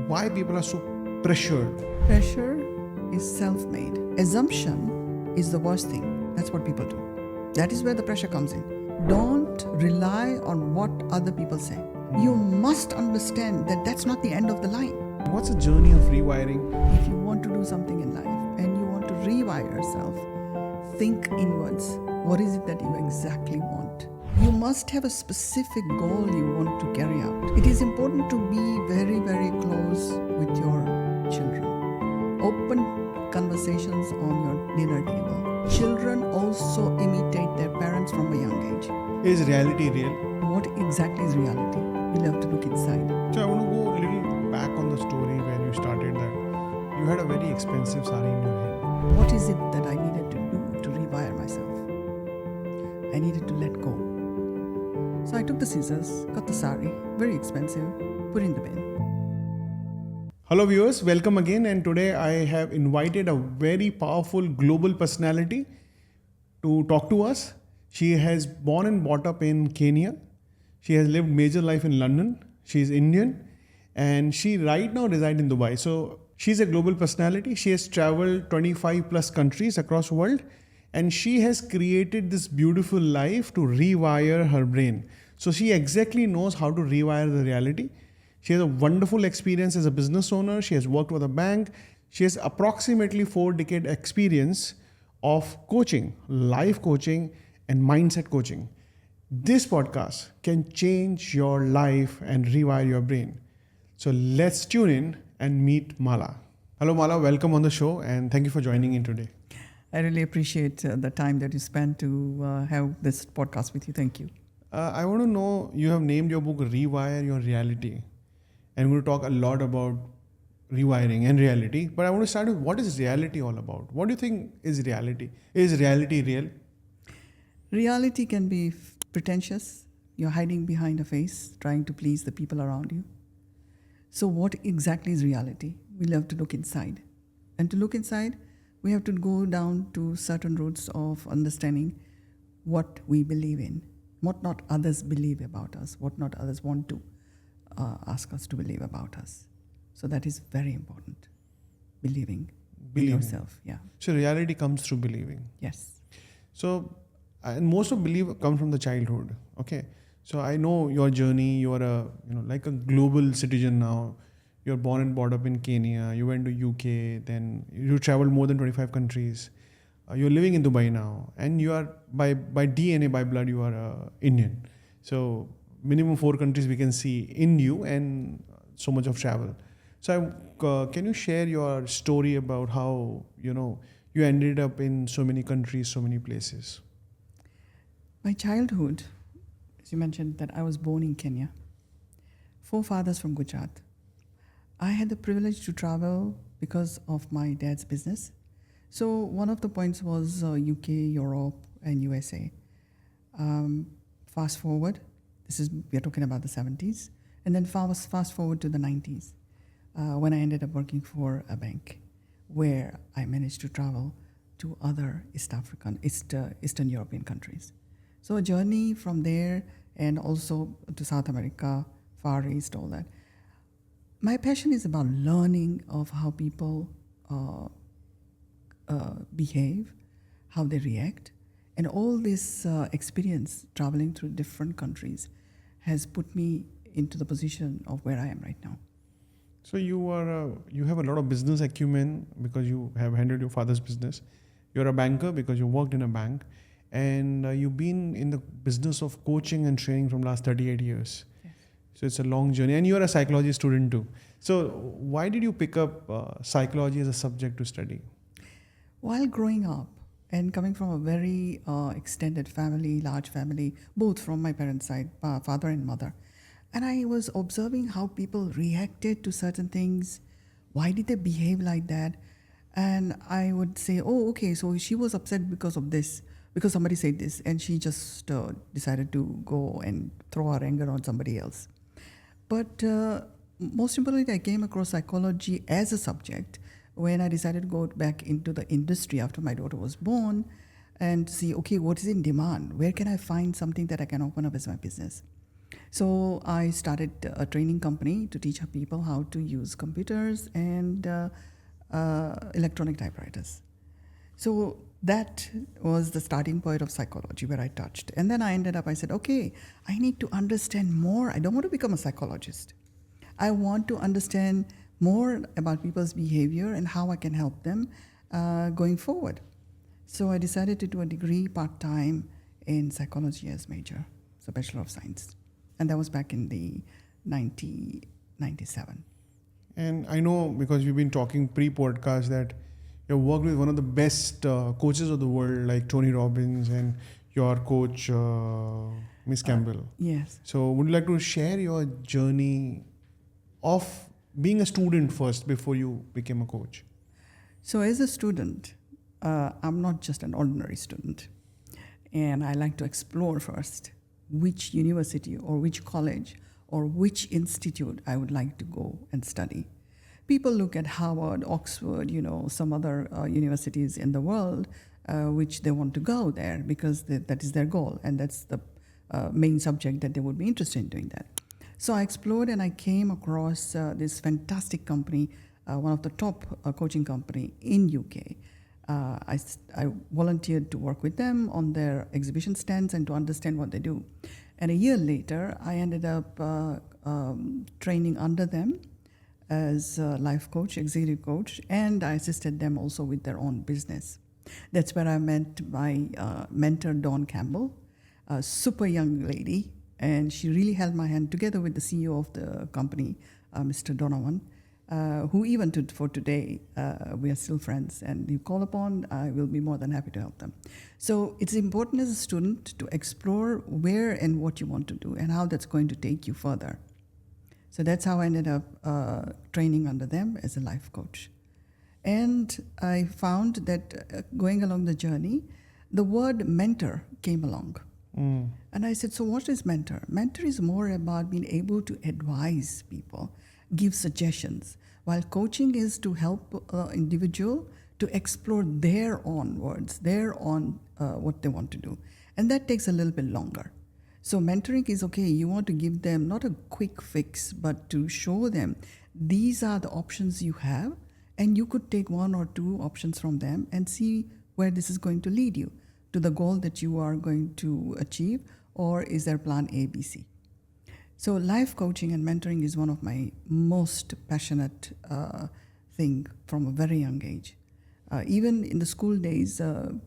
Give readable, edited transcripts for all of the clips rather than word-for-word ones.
why people are so pressured. Pressure is self-made. Assumption is the worst thing. That's what people do. That is where the pressure comes in. Don't rely on what other people say. You must understand that that's not the end of the line. What's the journey of rewiring? If you want to do something in life and you want to rewire yourself, think inwards. What is it that you exactly want? You must have a specific goal you want to carry out. It is important to be very, very close with your children. Open conversations on your dinner table. Children also imitate their parents from a young age. Is reality real? What exactly is reality? We'll have to look inside. So I want to go a little back on the story when you started that you had a very expensive sari in your head. What is it that I needed to do to rewire myself? I needed to let go. So I took the scissors, cut the sari, very expensive, put in the bin. Hello viewers, welcome again, and today I have invited a very powerful global personality to talk to us. She has born and brought up in Kenya. She has lived major life in London. She is Indian and she right now resides in Dubai. So she's a global personality. She has traveled 25 plus countries across the world and she has created this beautiful life to rewire her brain. So she exactly knows how to rewire the reality. She has a wonderful experience as a business owner. She has worked with a bank. She has approximately 4-decade experience of coaching, life coaching and mindset coaching. This podcast can change your life and rewire your brain. So let's tune in and meet Mala. Hello Mala, welcome on the show and thank you for joining in today. I really appreciate the time that you spent to have this podcast with you. Thank you. I want to know, you have named your book Rewire Your Reality. And we're going to talk a lot about rewiring and reality. But I want to start with, what is reality all about? What do you think is reality? Is reality real? Reality can be pretentious. You're hiding behind a face, trying to please the people around you. So what exactly is reality? We'll have to look inside. And to look inside, we have to go down to certain roots of understanding what we believe in, what not others believe about us, what not others want to ask us to believe about us. So that is very important. Believing in yourself. Yeah. So reality comes through believing. Yes. So, and most of belief comes from the childhood. Okay. So I know your journey. You are like a global citizen now. You're born and brought up in Kenya. You went to UK. Then you traveled more than 25 countries. You're living in Dubai now, and you are by DNA, by blood, you are Indian. So minimum 4 countries we can see in you, and so much of travel. So can you share your story about how you ended up in so many countries, so many places? My childhood, as you mentioned, that I was born in Kenya. 4 fathers from Gujarat. I had the privilege to travel because of my dad's business. So one of the points was UK, Europe, and USA. Fast forward, we're talking about the 70s, and then fast forward to the 90s, when I ended up working for a bank, where I managed to travel to other Eastern European countries. So a journey from there and also to South America, Far East, all that. My passion is about learning of how people behave, how they react, and all this experience traveling through different countries has put me into the position of where I am right now. So you have a lot of business acumen because you have handled your father's business. You're a banker because you worked in a bank, and you've been in the business of coaching and training from last 38 years. Yes. So it's a long journey, and you're a psychology student too. So why did you pick up psychology as a subject to study? While growing up and coming from a very extended family, large family, both from my parents' side, father and mother, and I was observing how people reacted to certain things. Why did they behave like that? And I would say, oh, okay, so she was upset because of this, because somebody said this, and she just decided to go and throw her anger on somebody else. But most importantly, I came across psychology as a subject when I decided to go back into the industry after my daughter was born and see, okay, what is in demand? Where can I find something that I can open up as my business? So I started a training company to teach people how to use computers and electronic typewriters. So that was the starting point of psychology where I touched. And then I said, okay, I need to understand more. I don't want to become a psychologist. I want to understand more about people's behavior and how I can help them going forward. So I decided to do a degree part-time in psychology as major, so Bachelor of Science. And that was back in the 1997. And I know because we've been talking pre-podcast that you've worked with one of the best coaches of the world, like Tony Robbins, and your coach, Miss Campbell. Yes. So, would you like to share your journey of being a student first before you became a coach? So as a student, I'm not just an ordinary student. And I like to explore first which university or which college or which institute I would like to go and study. People look at Harvard, Oxford, some other universities in the world, which they want to go there because that is their goal, and that's the main subject that they would be interested in doing that. So I explored and I came across this fantastic company, one of the top coaching company in UK. I volunteered to work with them on their exhibition stands and to understand what they do. And a year later, I ended up training under them as a life coach, executive coach, and I assisted them also with their own business. That's where I met my mentor, Dawn Campbell, a super young lady, and she really held my hand together with the CEO of the company, Mr. Donovan, who even for today, we are still friends, and you call upon, I will be more than happy to help them. So it's important as a student to explore where and what you want to do and how that's going to take you further. So that's how I ended up training under them as a life coach. And I found that going along the journey, the word mentor came along. And I said, so what is mentor? Mentor is more about being able to advise people, give suggestions, while coaching is to help individual to explore their own words, their own what they want to do. And that takes a little bit longer. So mentoring is okay, you want to give them not a quick fix, but to show them these are the options you have, and you could take one or two options from them and see where this is going to lead you to the goal that you are going to achieve, or is there plan A, B, C? So life coaching and mentoring is one of my most passionate thing from a very young age. Even in the school days,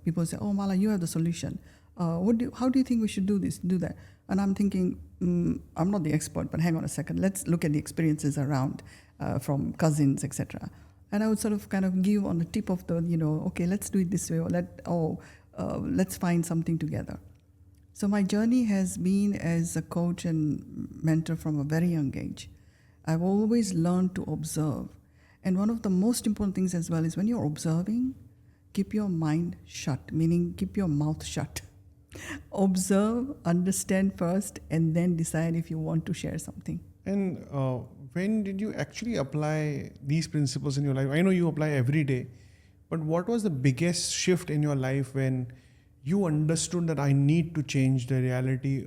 people say, oh, Mala, you have the solution. How do you think we should do this, do that? And I'm thinking, I'm not the expert, but hang on a second. Let's look at the experiences around from cousins, etc. And I would sort of kind of give on the tip of the, okay, let's do it this way, or let's find something together. So my journey has been as a coach and mentor from a very young age. I've always learned to observe. And one of the most important things as well is when you're observing, keep your mind shut, meaning keep your mouth shut. Observe, understand first, and then decide if you want to share something. And when did you actually apply these principles in your life? I know you apply every day, but what was the biggest shift in your life when you understood that I need to change the reality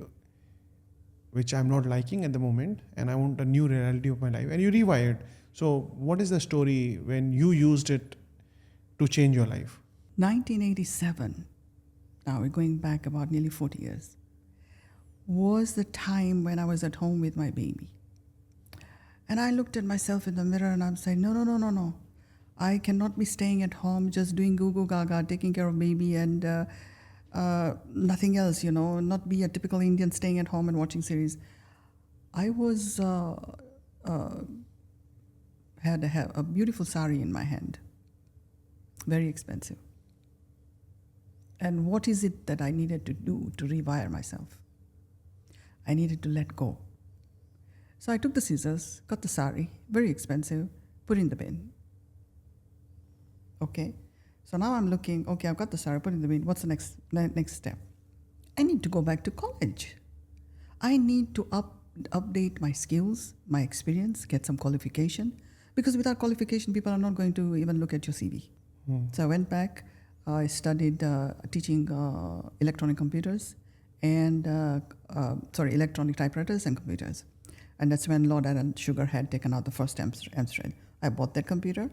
which I'm not liking at the moment, and I want a new reality of my life, and you rewired. So what is the story when you used it to change your life? 1987, now we're going back about nearly 40 years, was the time when I was at home with my baby. And I looked at myself in the mirror and I'm saying, no. I cannot be staying at home just doing goo goo gaga, taking care of baby and nothing else, not be a typical Indian staying at home and watching series. I was had a beautiful sari in my hand, very expensive. And what is it that I needed to do to rewire myself? I needed to let go. So I took the scissors, cut the sari, very expensive, put in the bin. Okay, so now I'm looking, okay, I've got the sari, put in the bin. What's the next step? I need to go back to college. I need to update my skills, my experience, get some qualification, because without qualification, people are not going to even look at your CV. So I went back, I studied teaching electronic computers and electronic typewriters and computers. And that's when Lord Alan Sugar had taken out the first Amstrad. I bought that computer,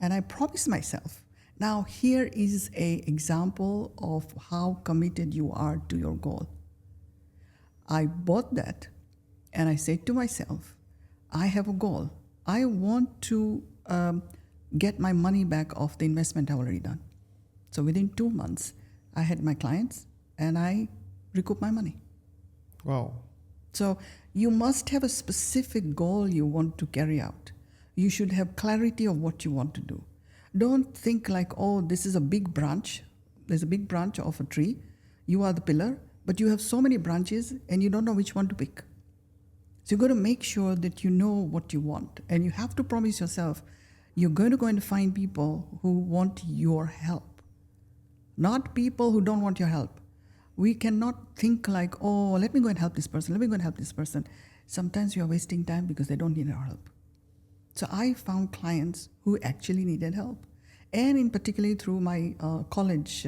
and I promised myself. Now here is a example of how committed you are to your goal. I bought that, and I said to myself, I have a goal. I want to get my money back off the investment I already done. So within 2 months, I had my clients, and I recouped my money. Wow. So you must have a specific goal you want to carry out. You should have clarity of what you want to do. Don't think like, oh, this is a big branch. There's a big branch of a tree. You are the pillar, but you have so many branches and you don't know which one to pick. So you've got to make sure that you know what you want. And you have to promise yourself you're going to go and find people who want your help, not people who don't want your help. We cannot think like, oh, let me go and help this person. Let me go and help this person. Sometimes you are wasting time because they don't need our help. So I found clients who actually needed help. And in particular through my college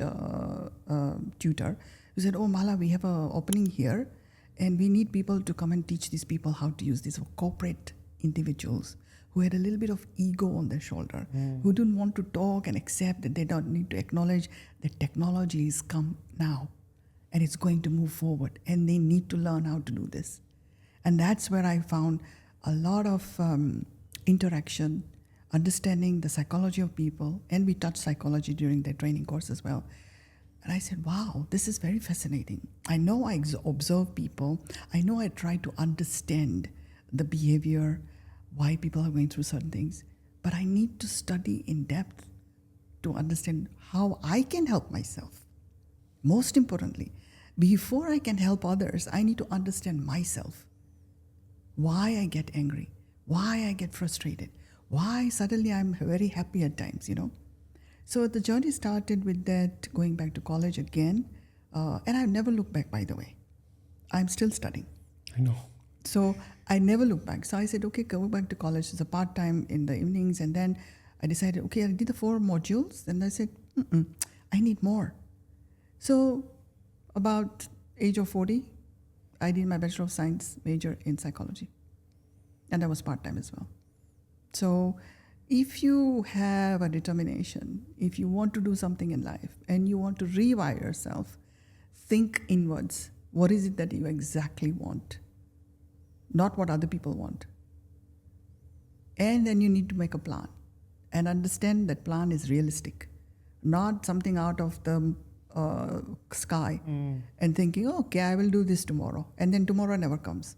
tutor, who said, oh, Mala, we have an opening here, and we need people to come and teach these people how to use these corporate individuals who had a little bit of ego on their shoulder, who didn't want to talk and accept that they don't need to acknowledge that technology has come now and it's going to move forward, and they need to learn how to do this. And that's where I found a lot of interaction, understanding the psychology of people, and we touched psychology during the training course as well. And I said, wow, this is very fascinating. I know I observe people. I know I try to understand the behavior, why people are going through certain things, but I need to study in depth to understand how I can help myself. Most importantly, before I can help others, I need to understand myself. Why I get angry, why I get frustrated, why suddenly I'm very happy at times, So the journey started with that, going back to college again. And I've never looked back, by the way. I'm still studying. I know. So I never looked back. So I said, okay, go back to college. It's a part-time in the evenings. And then I decided, okay, I did the 4 modules. And I said, I need more. So about age of 40, I did my Bachelor of Science major in psychology. And that was part-time as well. So if you have a determination, if you want to do something in life and you want to rewire yourself, think inwards. What is it that you exactly want? Not what other people want. And then you need to make a plan and understand that plan is realistic, not something out of the sky and thinking, oh, okay, I will do this tomorrow. And then tomorrow never comes.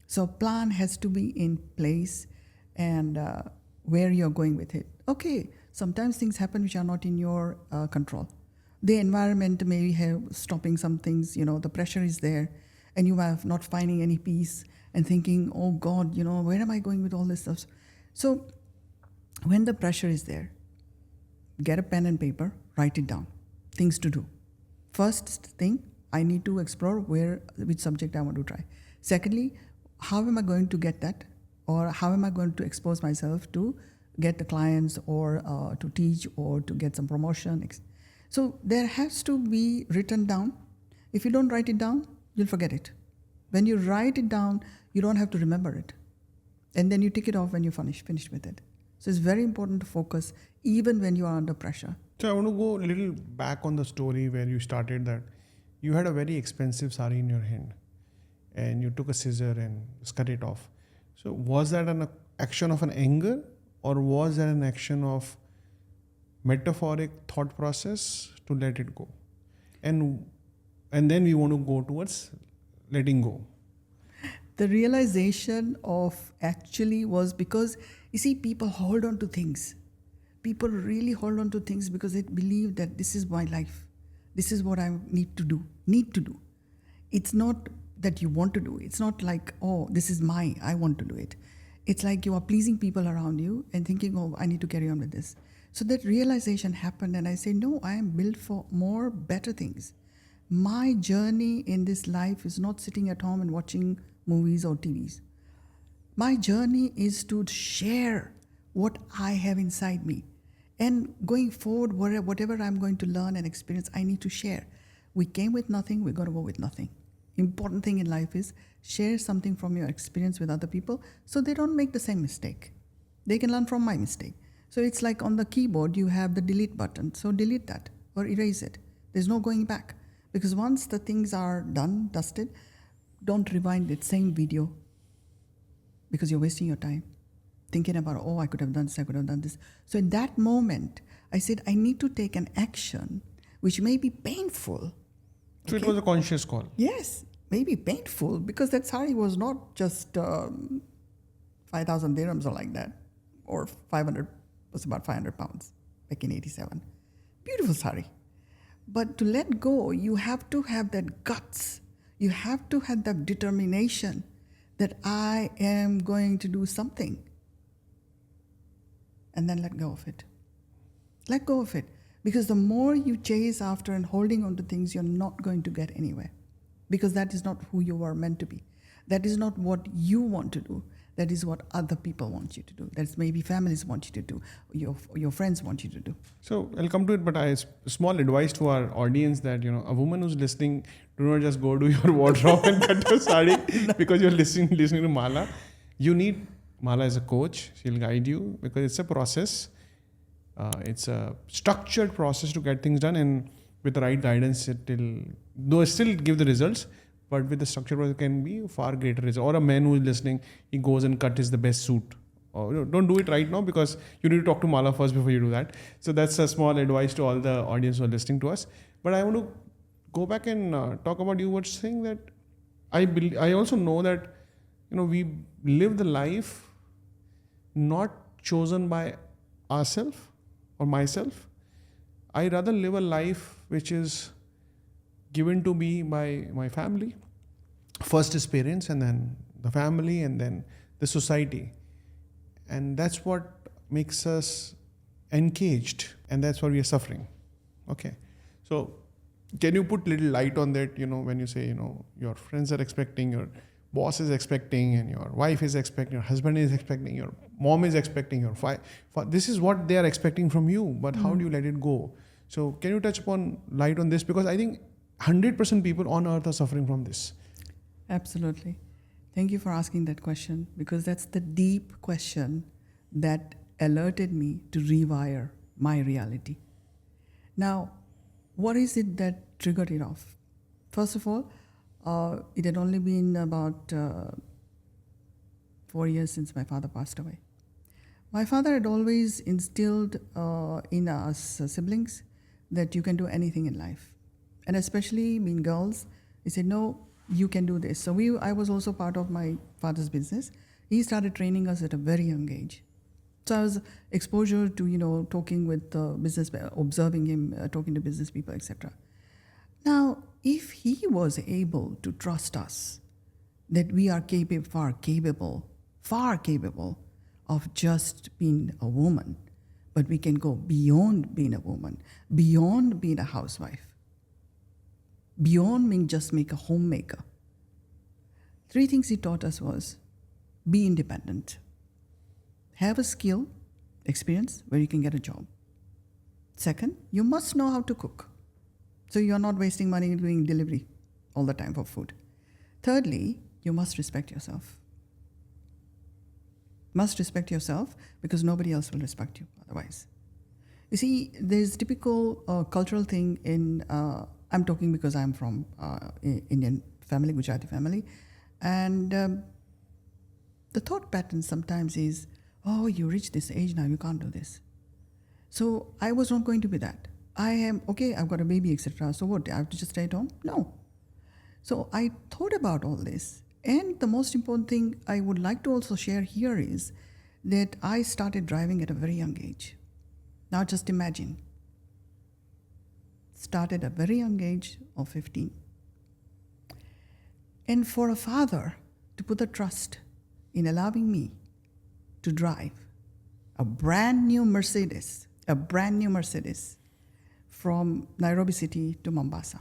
So plan has to be in place and where you're going with it. Okay, sometimes things happen which are not in your control. The environment may have stopping some things, the pressure is there, and you are not finding any peace and thinking, oh God, where am I going with all this stuff? So when the pressure is there, get a pen and paper, write it down, things to do. First thing, I need to explore which subject I want to try. Secondly, how am I going to get that? Or how am I going to expose myself to get the clients or to teach or to get some promotion? So there has to be written down. If you don't write it down, you'll forget it. When you write it down, you don't have to remember it. And then you tick it off when you're finished with it. So it's very important to focus even when you are under pressure. So I want to go a little back on the story where you started that. You had a very expensive sari in your hand and you took a scissor and cut it off. So was that an action of an anger, or was that an action of metaphoric thought process to let it go? And then we want to go towards letting go. The realization of actually was because, you see, people hold on to things. People really hold on to things because they believe that this is my life. This is what I need to do. It's not that you want to do. It's not like, oh, this is I want to do it. It's like you are pleasing people around you and thinking, oh, I need to carry on with this. So that realization happened, and I say, no, I am built for more, better things. My journey in this life is not sitting at home and watching movies or TVs. My journey is to share what I have inside me. And going forward, whatever I'm going to learn and experience, I need to share. We came with nothing, we're going to go with nothing. Important thing in life is share something from your experience with other people so they don't make the same mistake. They can learn from my mistake. So it's like on the keyboard, you have the delete button. So delete that or erase it. There's no going back. Because once the things are done, dusted, don't rewind that same video because you're wasting your time thinking about, oh, I could have done this, I could have done this. So in that moment, I said, I need to take an action which may be painful. So it was a conscious call. Yes, maybe painful because that sari was not just 5,000 dirhams or like that, or 500, was about 500 pounds back in 87. Beautiful sari. But to let go, you have to have that guts. You have to have that determination that I am going to do something. And then let go of it. Let go of it. Because the more you chase after and holding on to things, you're not going to get anywhere. Because that is not who you are meant to be. That is not what you want to do. That is what other people want you to do. That's maybe families want you to do. Your friends want you to do. So I'll come to it, but small advice to our audience that, a woman who's listening, do not just go to your wardrobe and cut your sari because you're listening to Mala. You need Mala as a coach. She'll guide you because it's a process. It's a structured process to get things done, and with the right guidance, though it still give the results, but with the structured process, it can be far greater results. Or a man who is listening, he goes and cut the best suit. Or don't do it right now because you need to talk to Mala first before you do that. So that's a small advice to all the audience who are listening to us. But I want to go back and talk about you were saying that I also know that we live the life not chosen by ourselves or myself. I rather live a life which is given to me by my family. First is parents, and then the family, and then the society. And that's what makes us engaged, and that's why we are suffering. Okay. So can you put little light on that, when you say, your friends are expecting, your boss is expecting, and your wife is expecting, your husband is expecting, your mom is expecting, your this is what they are expecting from you, but how do you let it go? So can you touch upon light on this? Because I think 100% people on earth are suffering from this. Absolutely. Thank you for asking that question, because that's the deep question that alerted me to rewire my reality. Now, what is it that triggered it off? First of all, it had only been about 4 years since my father passed away. My father had always instilled in us siblings that you can do anything in life. And especially being girls, he said, no, you can do this. So I was also part of my father's business. He started training us at a very young age. So I was exposure to, talking with business, observing him, talking to business people, etc. Now, if he was able to trust us that we are far capable of just being a woman, but we can go beyond being a woman, beyond being a housewife, beyond being just a homemaker. 3 things he taught us was, be independent, have a skill, experience where you can get a job. Second, you must know how to cook, so you're not wasting money doing delivery all the time for food. Thirdly, you must respect yourself. Must respect yourself because nobody else will respect you otherwise. You see, there's typical cultural thing in, I'm talking because I'm from Indian family, Gujarati family, and the thought pattern sometimes is, oh, you reach this age now, you can't do this. So I was not going to be that. I am, okay, I've got a baby, etc. So what, I have to just stay at home? No. So I thought about all this. And the most important thing I would like to also share here is that I started driving at a very young age. Now just imagine. Started at a very young age of 15. And for a father to put the trust in allowing me to drive a brand new Mercedes from Nairobi city to Mombasa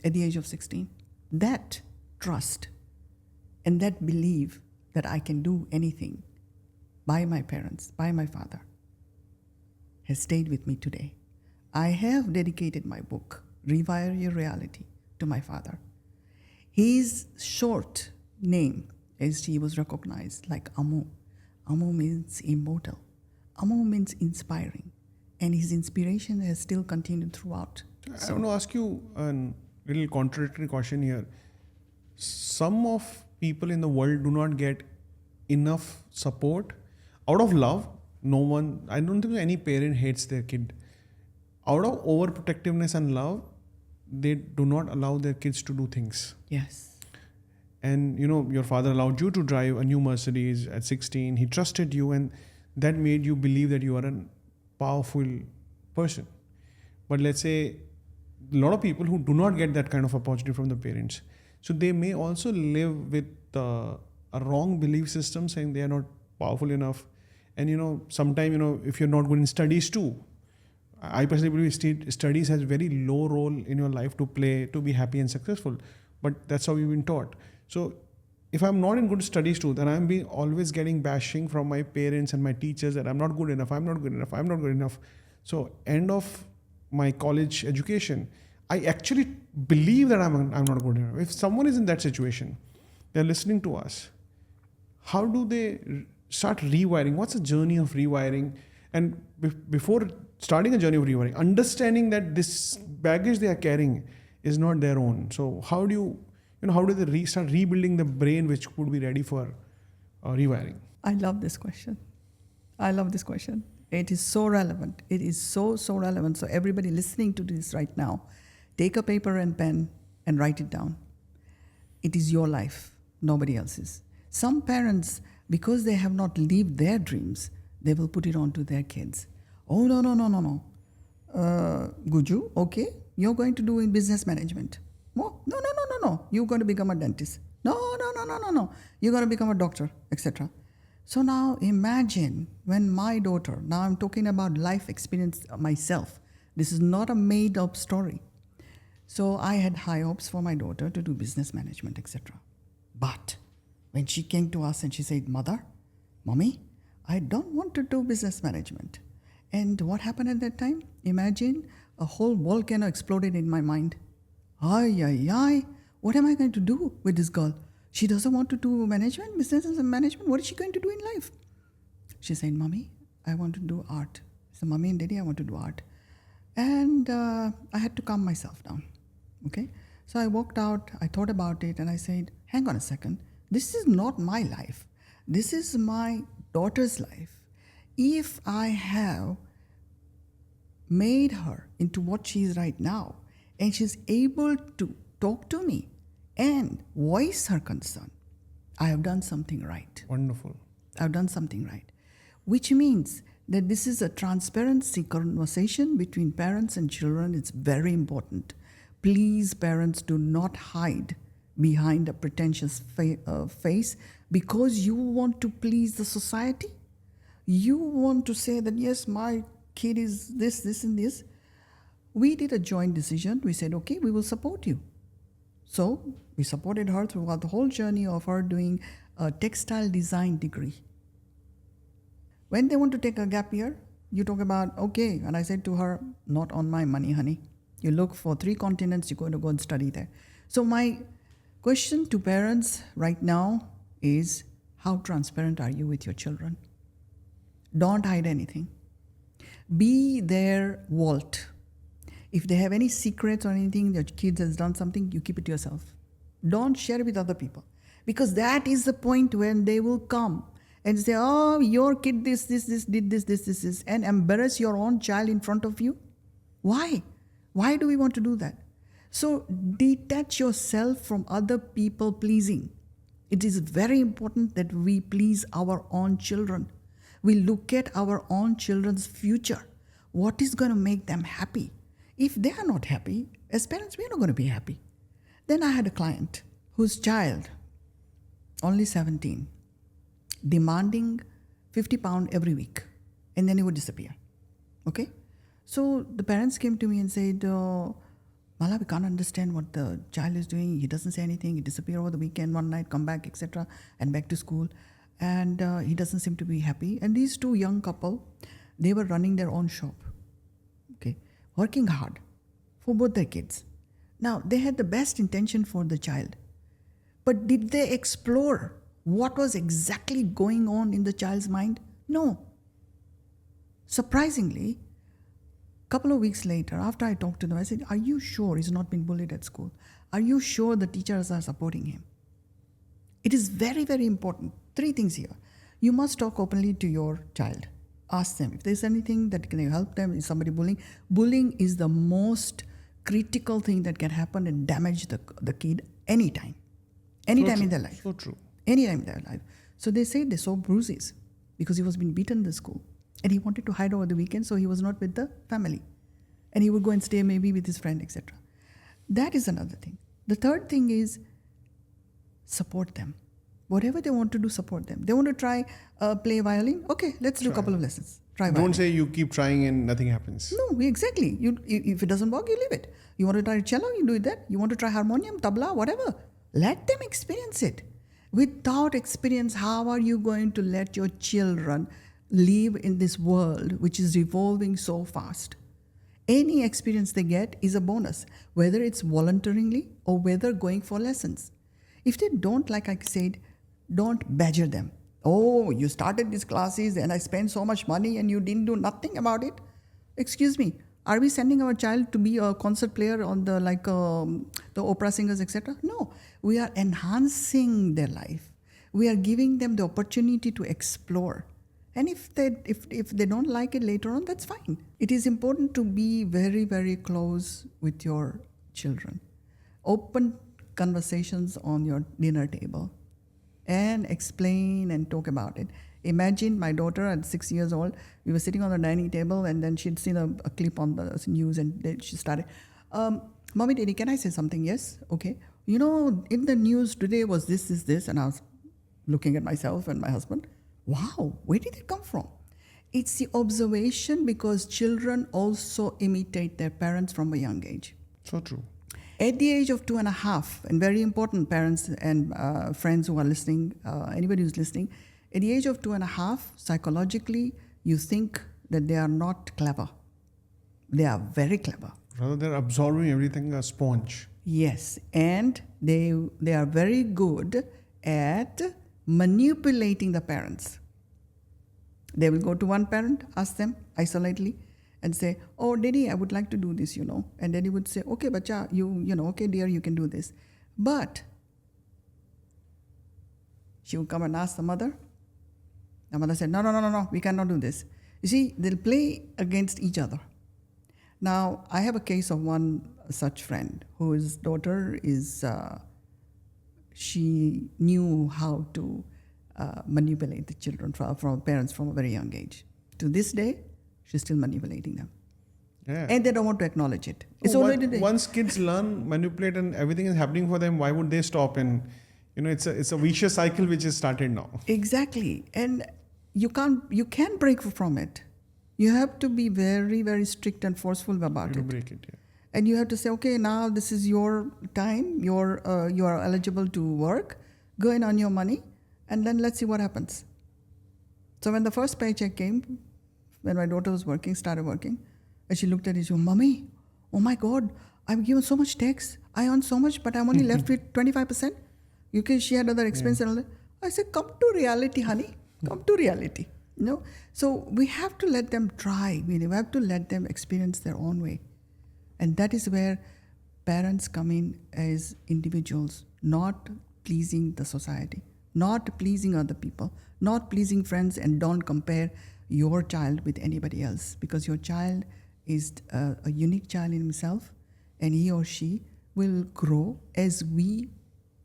at the age of 16, that trust and that belief that I can do anything by my parents, by my father, has stayed with me today. I have dedicated my book Rewire Your Reality to my father. His short name, as he was recognized, like Amu. Amu means immortal. Amu means inspiring. And his inspiration has still continued throughout. I want to ask you a little contradictory question here. Some of people in the world do not get enough support out of love. No one, I don't think any parent hates their kid. Out of overprotectiveness and love, they do not allow their kids to do things. Yes. And your father allowed you to drive a new Mercedes at 16. He trusted you, and that made you believe that you are a powerful person. But let's say a lot of people who do not get that kind of opportunity from the parents, so they may also live with a wrong belief system, saying they are not powerful enough. And sometimes if you're not good in studies too, I personally believe studies has very low role in your life to play to be happy and successful. But that's how we've been taught. So if I'm not in good studies too, then I'm always getting bashing from my parents and my teachers that I'm not good enough, I'm not good enough, I'm not good enough. So end of my college education, I actually believe that I'm not good enough. If someone is in that situation, they're listening to us, how do they start rewiring? What's the journey of rewiring? And before starting a journey of rewiring, understanding that this baggage they are carrying is not their own. So how do they start rebuilding the brain which would be ready for rewiring? I love this question. It is so relevant. It is so relevant. So everybody listening to this right now, take a paper and pen and write it down. It is your life, nobody else's. Some parents, because they have not lived their dreams, they will put it on to their kids. Oh, no. Guju, okay, you're going to do in business management. Oh, no. You're going to become a dentist. No. You're going to become a doctor, etc. So now imagine when my daughter, now I'm talking about life experience myself. This is not a made up story. So I had high hopes for my daughter to do business management, etc. But when she came to us and she said, Mommy, I don't want to do business management. And what happened at that time? Imagine a whole volcano exploded in my mind. Ay, what am I going to do with this girl? She doesn't want to do business management. What is she going to do in life? She said, Mommy, I want to do art. So, Mommy and Daddy, I want to do art. And I had to calm myself down. Okay? So I walked out, I thought about it, and I said, hang on a second. This is not my life. This is my daughter's life. If I have made her into what she is right now, and she's able to talk to me and voice her concern, I have done something right. Wonderful. I've done something right. Which means that this is a transparency conversation between parents and children. It's very important. Please, parents, do not hide behind a pretentious face because you want to please the society. You want to say that, yes, my kid is this, and this. We did a joint decision. We said, okay, we will support you. So we supported her throughout the whole journey of her doing a textile design degree. When they want to take a gap year, you talk about, okay, and I said to her, not on my money, honey. You look for 3 continents, you're going to go and study there. So my question to parents right now is, how transparent are you with your children? Don't hide anything. Be their vault. If they have any secrets or anything, your kids has done something, you keep it to yourself. Don't share it with other people. Because that is the point when they will come and say, oh, your kid this, did this, and embarrass your own child in front of you. Why? Why do we want to do that? So detach yourself from other people pleasing. It is very important that we please our own children. We look at our own children's future. What is going to make them happy? If they are not happy, as parents, we are not going to be happy. Then I had a client whose child, only 17, demanding 50 pounds every week, and then he would disappear. Okay? So the parents came to me and said, Mala, we can't understand what the child is doing. He doesn't say anything. He disappears over the weekend, one night, come back, etc., and back to school. And he doesn't seem to be happy. And these 2 young couple, they were running their own shop. Okay? Working hard for both their kids. Now, they had the best intention for the child, but did they explore what was exactly going on in the child's mind? No. Surprisingly, a couple of weeks later, after I talked to them, I said, "Are you sure he's not been bullied at school? Are you sure the teachers are supporting him?" It is very, very important. 3 things here. You must talk openly to your child. Ask them if there's anything that can help them. Is somebody bullying? Bullying is the most critical thing that can happen and damage the kid anytime. Anytime in their life. So true. Anytime in their life. So they say they saw bruises because he was being beaten in the school. And he wanted to hide over the weekend, so he was not with the family. And he would go and stay maybe with his friend, etc. That is another thing. The third thing is support them. Whatever they want to do, support them. They want to try play violin? Okay, let's do a couple of lessons. Try violin. Don't say you keep trying and nothing happens. No, exactly. If it doesn't work, you leave it. You want to try cello, you do that. You want to try harmonium, tabla, whatever. Let them experience it. Without experience, how are you going to let your children live in this world which is revolving so fast? Any experience they get is a bonus, whether it's voluntarily or whether going for lessons. If they don't, like I said, don't badger them. Oh, you started these classes and I spent so much money and you didn't do nothing about it. Excuse me, are we sending our child to be a concert player on the opera singers, etc.? No, we are enhancing their life. We are giving them the opportunity to explore. And if they don't like it later on, that's fine. It is important to be very, very close with your children. Open conversations on your dinner table and explain and talk about it. Imagine my daughter at 6 years old, we were sitting on the dining table and then she'd seen a clip on the news and then she started, "Mommy, Daddy, can I say something?" "Yes." "Okay. You know, in the news today was this. And I was looking at myself and my husband. Wow, where did it come from? It's the observation, because children also imitate their parents from a young age. So true. At the age of 2.5, and very important, parents and friends who are listening, anybody who's listening, at the age of 2.5, psychologically, you think that they are not clever. They are very clever. Rather, they're absorbing everything, a sponge. Yes, and they are very good at manipulating the parents. They will go to one parent, ask them isolately, and say, "Oh, Daddy, I would like to do this, you know." And Daddy would say, "Okay, bacha, you know, okay, dear, you can do this." But she would come and ask the mother. The mother said, No, we cannot do this. You see, they'll play against each other. Now, I have a case of one such friend whose daughter is, she knew how to manipulate the children from parents from a very young age. To this day, she's still manipulating them. Yeah. And they don't want to acknowledge it. It's So already there. once kids learn, manipulate, and everything is happening for them, why would they stop? And it's a vicious cycle which is started now. Exactly. And you can't break from it. You have to be very, very strict and forceful about To it. break it, yeah. And you have to say, okay, now this is your time. You are eligible to work. Go in on your money, and then let's see what happens. So when the first paycheck came, when my daughter was started working, and she looked at it, she said, "Mommy, oh my God, I've given so much tax. I earn so much, but I'm only left with 25%. She had other expenses and all that." I said, "Come to reality, honey. Come to reality." So we have to let them try. We have to let them experience their own way. And that is where parents come in as individuals, not pleasing the society, not pleasing other people, not pleasing friends, and don't compare your child with anybody else, because your child is a unique child in himself, and he or she will grow as we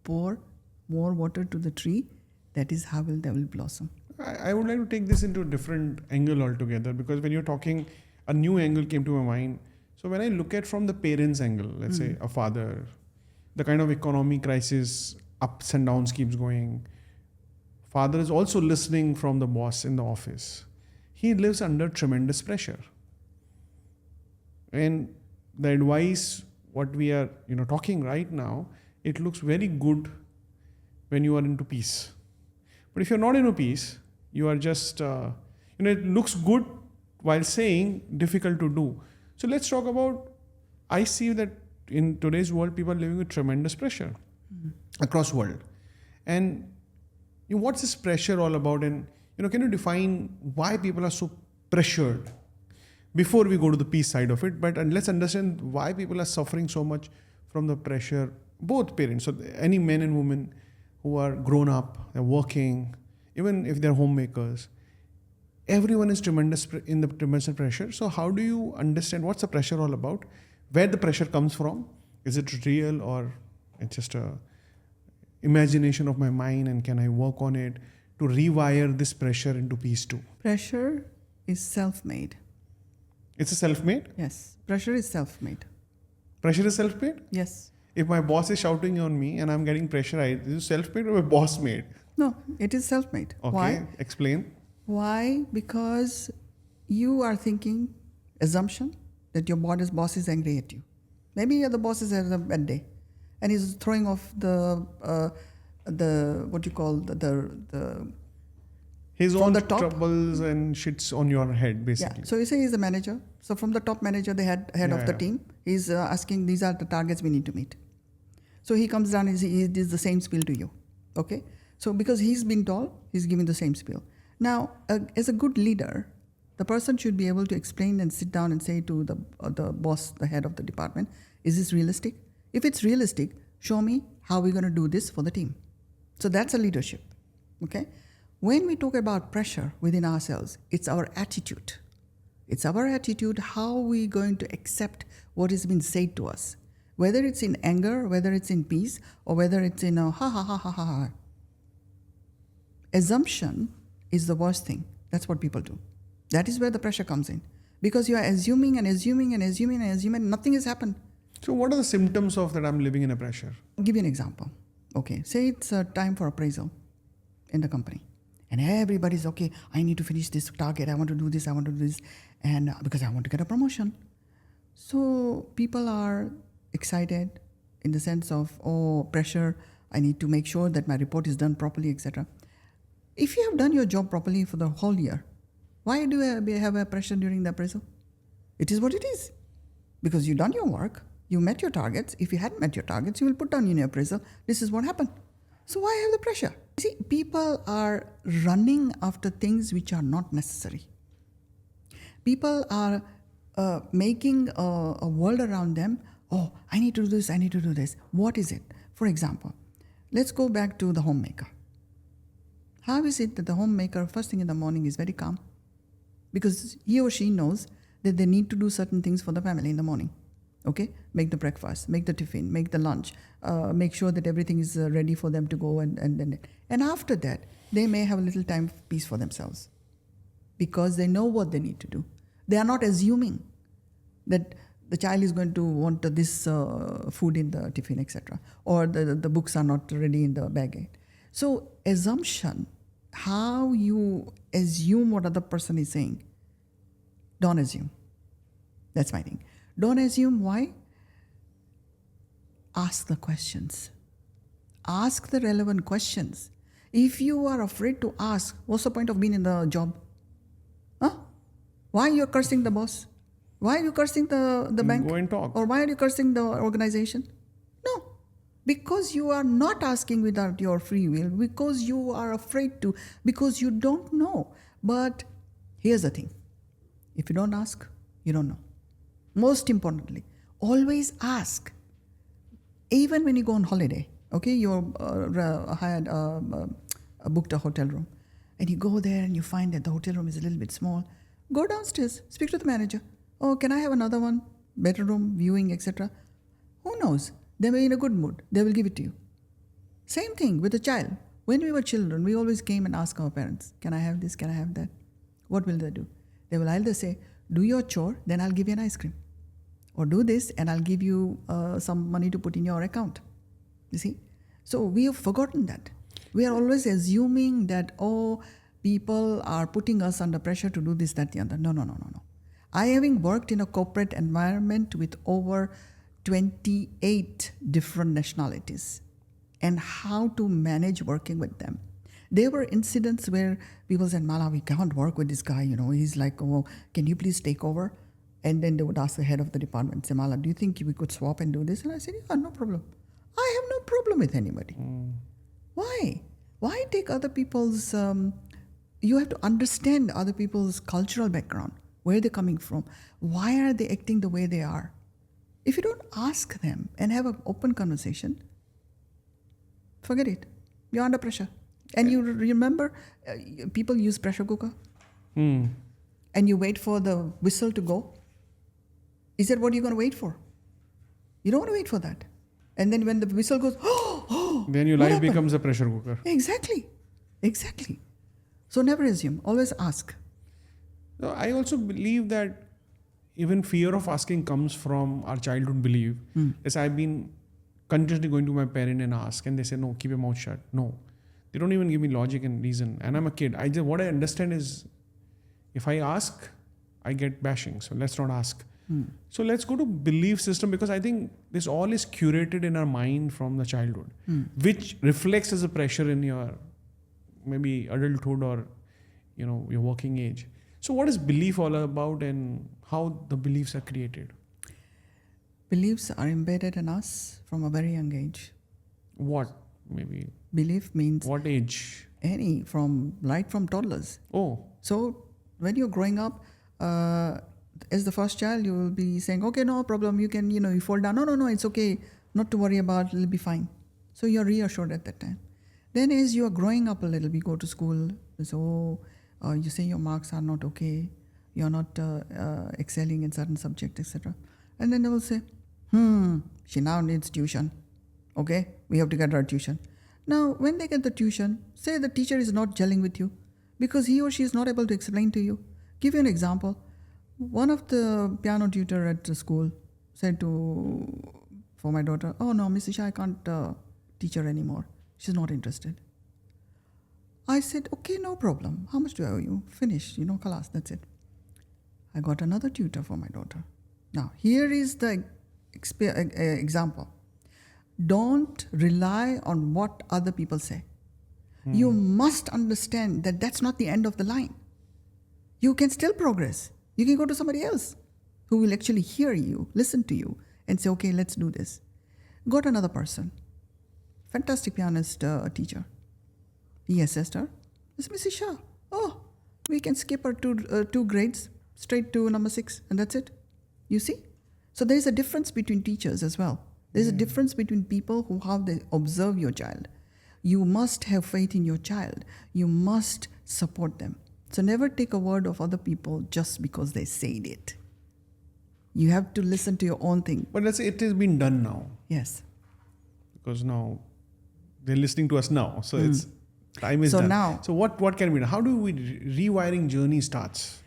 pour more water to the tree. That is how they will blossom. I would like to take this into a different angle altogether, because when you're talking, a new angle came to my mind. So when I look at from the parents' angle, let's say a father, the kind of economic crisis, ups and downs keeps going. Father is also listening from the boss in the office. He lives under tremendous pressure. And the advice, what we are talking right now, it looks very good when you are into peace. But if you're not into peace, you are just, it looks good while saying difficult to do. So let's talk about I see that in today's world, people are living with tremendous pressure across world. And what's this pressure all about? And can you define why people are so pressured before we go to the peace side of it? But let's understand why people are suffering so much from the pressure, both parents. So any men and women who are grown up, they're working, even if they're homemakers, everyone is in the tremendous pressure. So how do you understand what's the pressure all about? Where the pressure comes from? Is it real, or it's just a imagination of my mind, and can I work on it to rewire this pressure into peace too? Pressure is self-made. It's a self-made? Yes. Pressure is self-made. Pressure is self-made? Yes. If my boss is shouting on me and I'm getting pressurized, is it self-made or my boss made? No, it is self-made. Okay, Why? explain. Why? Because you are thinking, assumption, that your boss is angry at you. Maybe the boss is having a bad day, and he's throwing off the what you call the his from own the top. troubles and shits on your head, basically. Yeah. So you say he's the manager. So from the top manager, the head of the team, he's asking, these are the targets we need to meet. So he comes down and he does the same spiel to you. Okay. So because he's been told, he's giving the same spiel. Now, as a good leader, the person should be able to explain and sit down and say to the boss, the head of the department, is this realistic? If it's realistic, show me how we're going to do this for the team. So that's a leadership. Okay. When we talk about pressure within ourselves, it's our attitude. It's our attitude, how we're going to accept what has been said to us. Whether it's in anger, whether it's in peace, or whether it's in a ha ha ha ha ha ha. Assumption is the worst thing. That's what people do. That is where the pressure comes in. Because you are assuming and assuming and assuming and assuming, and nothing has happened. So what are the symptoms of that I'm living in a pressure? I'll give you an example. Okay, say it's time for appraisal in the company. And everybody's, okay, I need to finish this target. I want to do this, and because I want to get a promotion. So people are excited in the sense of, pressure. I need to make sure that my report is done properly, etc. If you have done your job properly for the whole year, why do you have a pressure during the appraisal? It is what it is. Because you've done your work, you met your targets. If you hadn't met your targets, you will put down in your appraisal, this is what happened. So why have the pressure? See, people are running after things which are not necessary. People are making a world around them. Oh, I need to do this, I need to do this. What is it? For example, let's go back to the homemaker. How is it that the homemaker, first thing in the morning, is very calm? Because he or she knows that they need to do certain things for the family in the morning. Okay, make the breakfast, make the tiffin, make the lunch, make sure that everything is ready for them to go, and after that, they may have a little time of peace for themselves because they know what they need to do. They are not assuming that the child is going to want this food in the tiffin, etc., or the books are not ready in the bag. So assumption, how you assume what other person is saying, don't assume. That's my thing. Don't assume. Why? Ask the questions. Ask the relevant questions. If you are afraid to ask, what's the point of being in the job? Huh? Why are you cursing the boss? Why are you cursing the bank? Go and talk. Or why are you cursing the organization? No. Because you are not asking without your free will, because you are afraid to, because you don't know. But here's the thing. If you don't ask, you don't know. Most importantly, always ask. Even when you go on holiday, okay, you booked a hotel room, and you go there and you find that the hotel room is a little bit small, go downstairs, speak to the manager. Oh, can I have another one? Better room, viewing, etc. Who knows? They may be in a good mood. They will give it to you. Same thing with a child. When we were children, we always came and asked our parents, can I have this? Can I have that? What will they do? They will either say, do your chore, then I'll give you an ice cream. Or do this and I'll give you some money to put in your account. You see? So we have forgotten that. We are always assuming that, people are putting us under pressure to do this, that, the other. No. I, having worked in a corporate environment with over 28 different nationalities and how to manage working with them. There were incidents where people said, Mala, we can't work with this guy, he's like, can you please take over? And then they would ask the head of the department, say, Mala, do you think we could swap and do this? And I said, yeah, no problem. I have no problem with anybody. Why? Why take other people's, you have to understand other people's cultural background, where they're coming from. Why are they acting the way they are? If you don't ask them and have an open conversation, forget it. You're under pressure. And you remember, people use pressure cooker. And you wait for the whistle to go. Is that what you're going to wait for? You don't want to wait for that. And then when the whistle goes, then your life becomes a pressure cooker. Exactly. So never assume. Always ask. No, I also believe that even fear of asking comes from our childhood belief. As I've been continuously going to my parent and ask, and they say, no, keep your mouth shut. No. They don't even give me logic and reason. And I'm a kid. What I understand is, if I ask, I get bashing. So let's not ask. So let's go to belief system, because I think this all is curated in our mind from the childhood, which reflects as a pressure in your maybe adulthood or your working age. So what is belief all about, and how the beliefs are created? Beliefs are embedded in us from a very young age. What maybe? Belief means What age? Right from toddlers. Oh. So when you're growing up, as the first child, you will be saying, okay, no problem, you can, you fall down. No, it's okay, not to worry about, it'll be fine. So you're reassured at that time. Then as you are growing up a little, we go to school, so you say your marks are not okay, you're not excelling in certain subjects, etc. And then they will say, she now needs tuition. Okay, we have to get her tuition. Now, when they get the tuition, say the teacher is not gelling with you because he or she is not able to explain to you. Give you an example. One of the piano tutor at the school said for my daughter, oh no, Mrs. Shah, I can't teach her anymore. She's not interested. I said, okay, no problem. How much do I owe you? Finish, khalas, that's it. I got another tutor for my daughter. Now, here is the example. Don't rely on what other people say. You must understand that that's not the end of the line. You can still progress. You can go to somebody else who will actually hear you, listen to you, and say, okay, let's do this. Got another person, fantastic pianist teacher. He assessed her. I said, Mrs. Shah, we can skip her two grades straight to number 6, and that's it. You see? So there is a difference between teachers as well. There's a difference between people how they observe your child. You must have faith in your child. You must support them. So never take a word of other people just because they said it. You have to listen to your own thing. But let's say it has been done now. Yes. Because now they're listening to us now. So it's time is so done. Now, so what can be done? How do we rewiring journey starts?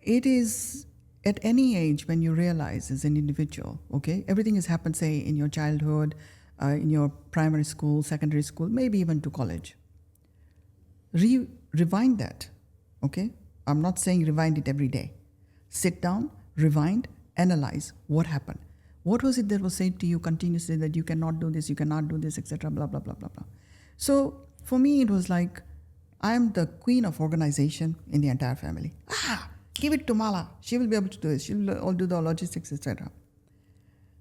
It is at any age when you realize as an individual, okay, everything has happened, say, in your childhood, in your primary school, secondary school, maybe even to college. Rewind that, okay? I'm not saying rewind it every day. Sit down, rewind, analyze what happened. What was it that was said to you continuously that you cannot do this, etc., blah, blah, blah, blah, blah. So for me, it was like, I'm the queen of organization in the entire family. Give it to Mala. She will be able to do this. She will all do the logistics, etc.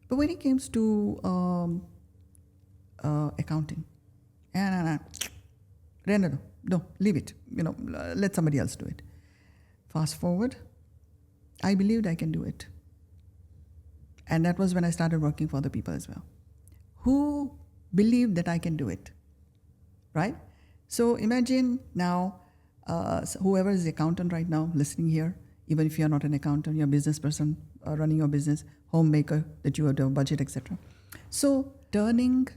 But when it comes to accounting, no, leave it. Let somebody else do it. Fast forward, I believed I can do it. And that was when I started working for other people as well, who believed that I can do it, right? So imagine now, whoever is the accountant right now listening here, even if you're not an accountant, you're a business person running your business, homemaker, that you have to budget, etc. So turning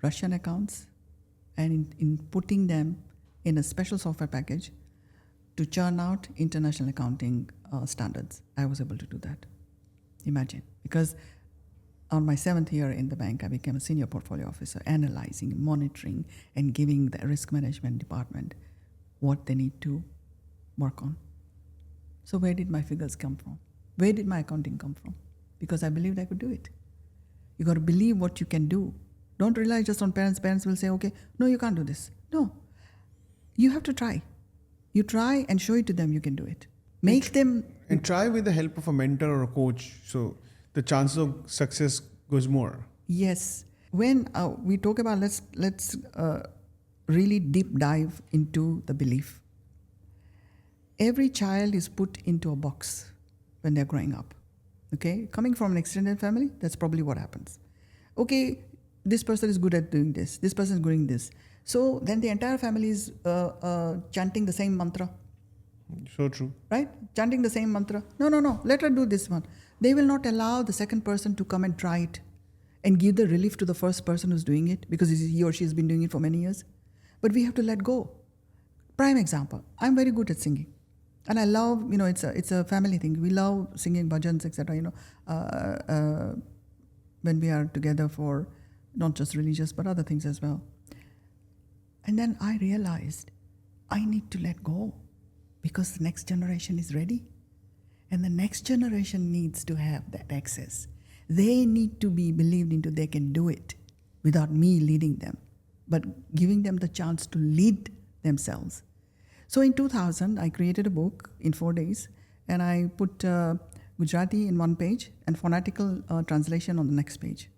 Russian accounts and in putting them in a special software package to churn out international accounting standards, I was able to do that. Imagine, because on my 7th year in the bank, I became a senior portfolio officer, analyzing, monitoring, and giving the risk management department what they need to work on. So where did my figures come from? Where did my accounting come from? Because I believed I could do it. You got to believe what you can do. Don't rely just on parents. Parents will say, okay, no, you can't do this. No, you have to try. You try and show it to them, you can do it. Make them, And try with the help of a mentor or a coach. So the chances of success goes more. yes. When we talk about, let's really deep dive into the belief. Every child is put into a box when they're growing up. Okay, coming from an extended family, that's probably what happens. Okay, this person is good at doing this. This person is doing this. So then the entire family is chanting the same mantra, So true. right? Chanting the same mantra. No, no, no. Let her do this one. They will not allow the second person to come and try it and give the relief to the first person who's doing it because he or she has been doing it for many years. But we have to let go. Prime example. I'm very good at singing. And I love, it's a family thing. We love singing bhajans, etc. When we are together for not just religious but other things as well. And then I realized I need to let go because the next generation is ready. And the next generation needs to have that access. They need to be believed into they can do it without me leading them, but giving them the chance to lead themselves. So in 2000, I created a book in 4 days, and I put Gujarati in one page and phonetical translation on the next page.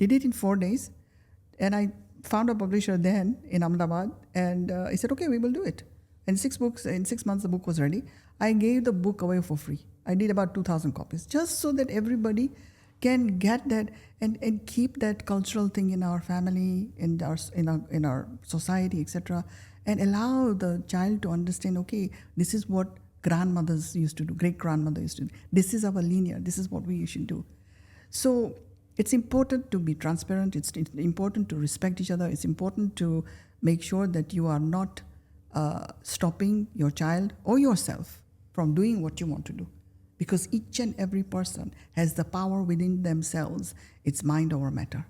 Did it in 4 days, and I found a publisher then in Ahmedabad, and he said, okay, we will do it. In 6 months, the book was ready. I gave the book away for free. I did about 2,000 copies, just so that everybody can get that and keep that cultural thing in our family, in our society, etc., and allow the child to understand, okay, this is what grandmothers used to do, great-grandmother used to do. This is our linear. This is what we should do. So it's important to be transparent. It's important to respect each other. It's important to make sure that you are not stopping your child or yourself from doing what you want to do. Because each and every person has the power within themselves. It's mind over matter.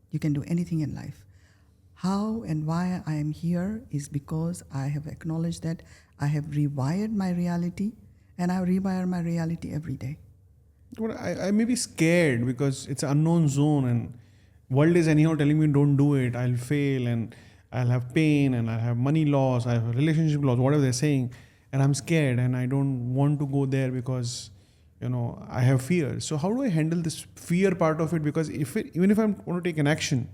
You can do anything in life. How and why I am here is because I have acknowledged that I have rewired my reality, and I rewire my reality every day. But I may be scared because it's an unknown zone and world is anyhow telling me don't do it, I'll fail and I'll have pain and I'll have money loss, I have relationship loss, whatever they're saying. And I'm scared and I don't want to go there because, I have fear. So how do I handle this fear part of it? Because even if I'm going to take an action,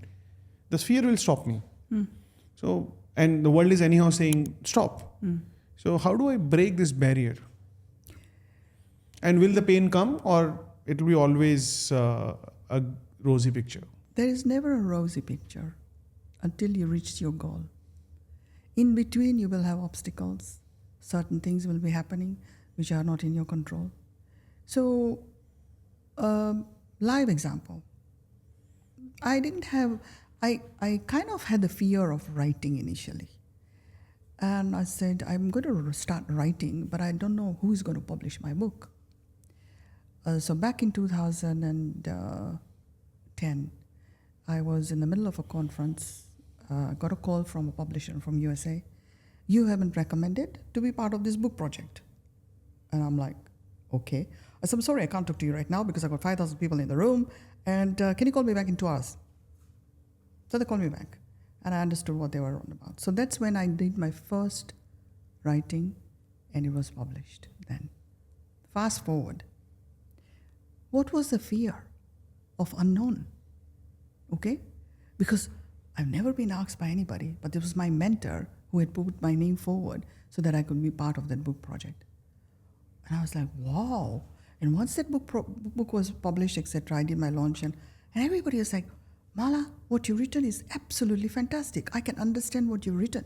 this fear will stop me. So, and the world is anyhow saying stop. So how do I break this barrier? And will the pain come or it will be always a rosy picture? There is never a rosy picture until you reach your goal. In between, you will have obstacles. Certain things will be happening which are not in your control. So, live example. I kind of had the fear of writing initially. And I said, I'm going to start writing, but I don't know who's going to publish my book. So back in 2010, I was in the middle of a conference, got a call from a publisher from USA. You haven't recommended to be part of this book project. And I'm like, okay. I said, I'm sorry, I can't talk to you right now because I've got 5,000 people in the room. And can you call me back in 2 hours? So they called me back. And I understood what they were on about. So that's when I did my first writing, and it was published then. Fast forward. What was the fear of unknown? Okay? Because I've never been asked by anybody, but it was my mentor who had put my name forward so that I could be part of that book project. And I was like, wow. And once that book was published, etc., I did my launch, and everybody was like, Mala, what you've written is absolutely fantastic. I can understand what you've written.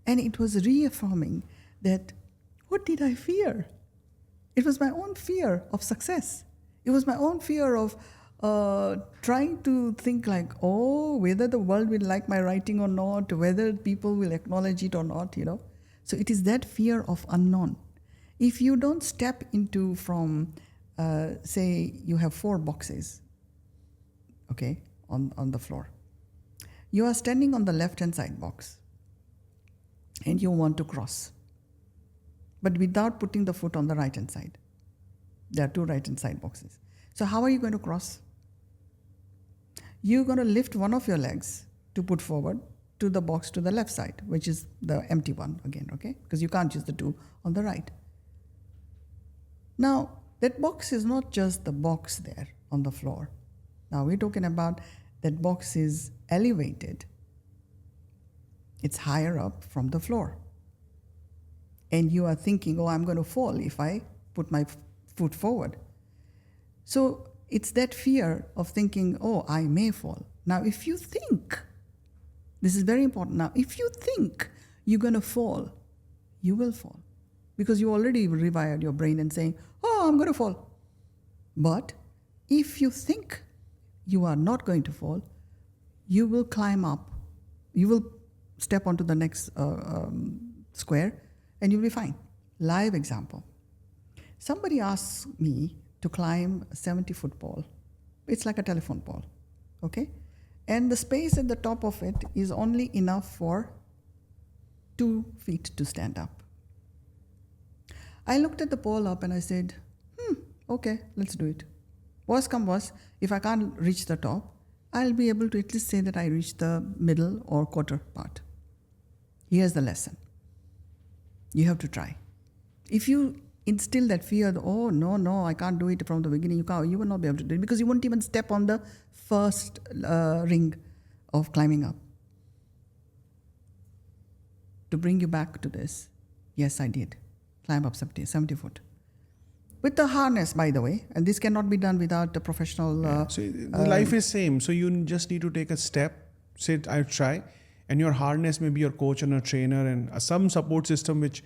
And it was reaffirming that, what did I fear? It was my own fear of success. It was my own fear of trying to think like, whether the world will like my writing or not, whether people will acknowledge it or not, So it is that fear of unknown. If you don't step into from, say, you have 4 boxes, okay, on the floor. You are standing on the left-hand side box and you want to cross, but without putting the foot on the right-hand side. There are 2 right-hand side boxes. So how are you going to cross? You're going to lift one of your legs to put forward, to the box to the left side, which is the empty one again, okay? Because you can't use the two on the right. Now, that box is not just the box there on the floor. Now, we're talking about that box is elevated. It's higher up from the floor. And you are thinking, oh, I'm going to fall if I put my foot forward. So it's that fear of thinking, oh, I may fall. Now, if you think, this is very important now, if you think you're going to fall, you will fall. Because you already rewired your brain and saying, oh, I'm going to fall. But if you think you are not going to fall, you will climb up. You will step onto the next square and you'll be fine. Live example. Somebody asks me to climb a 70-foot pole. It's like a telephone pole, okay? And the space at the top of it is only enough for 2 feet to stand up. I looked at the pole up and I said, okay, let's do it. Worst come worst, if I can't reach the top, I'll be able to at least say that I reached the middle or quarter part. Here's the lesson. You have to try. If you instill that fear, oh, no, I can't do it from the beginning, you will not be able to do it because you won't even step on the first ring of climbing up. To bring you back to this, yes, I did. Climb up 70 foot. With the harness, by the way, and this cannot be done without a professional... So the life is same. So you just need to take a step, say, I'll try, and your harness may be your coach and a trainer and some support system which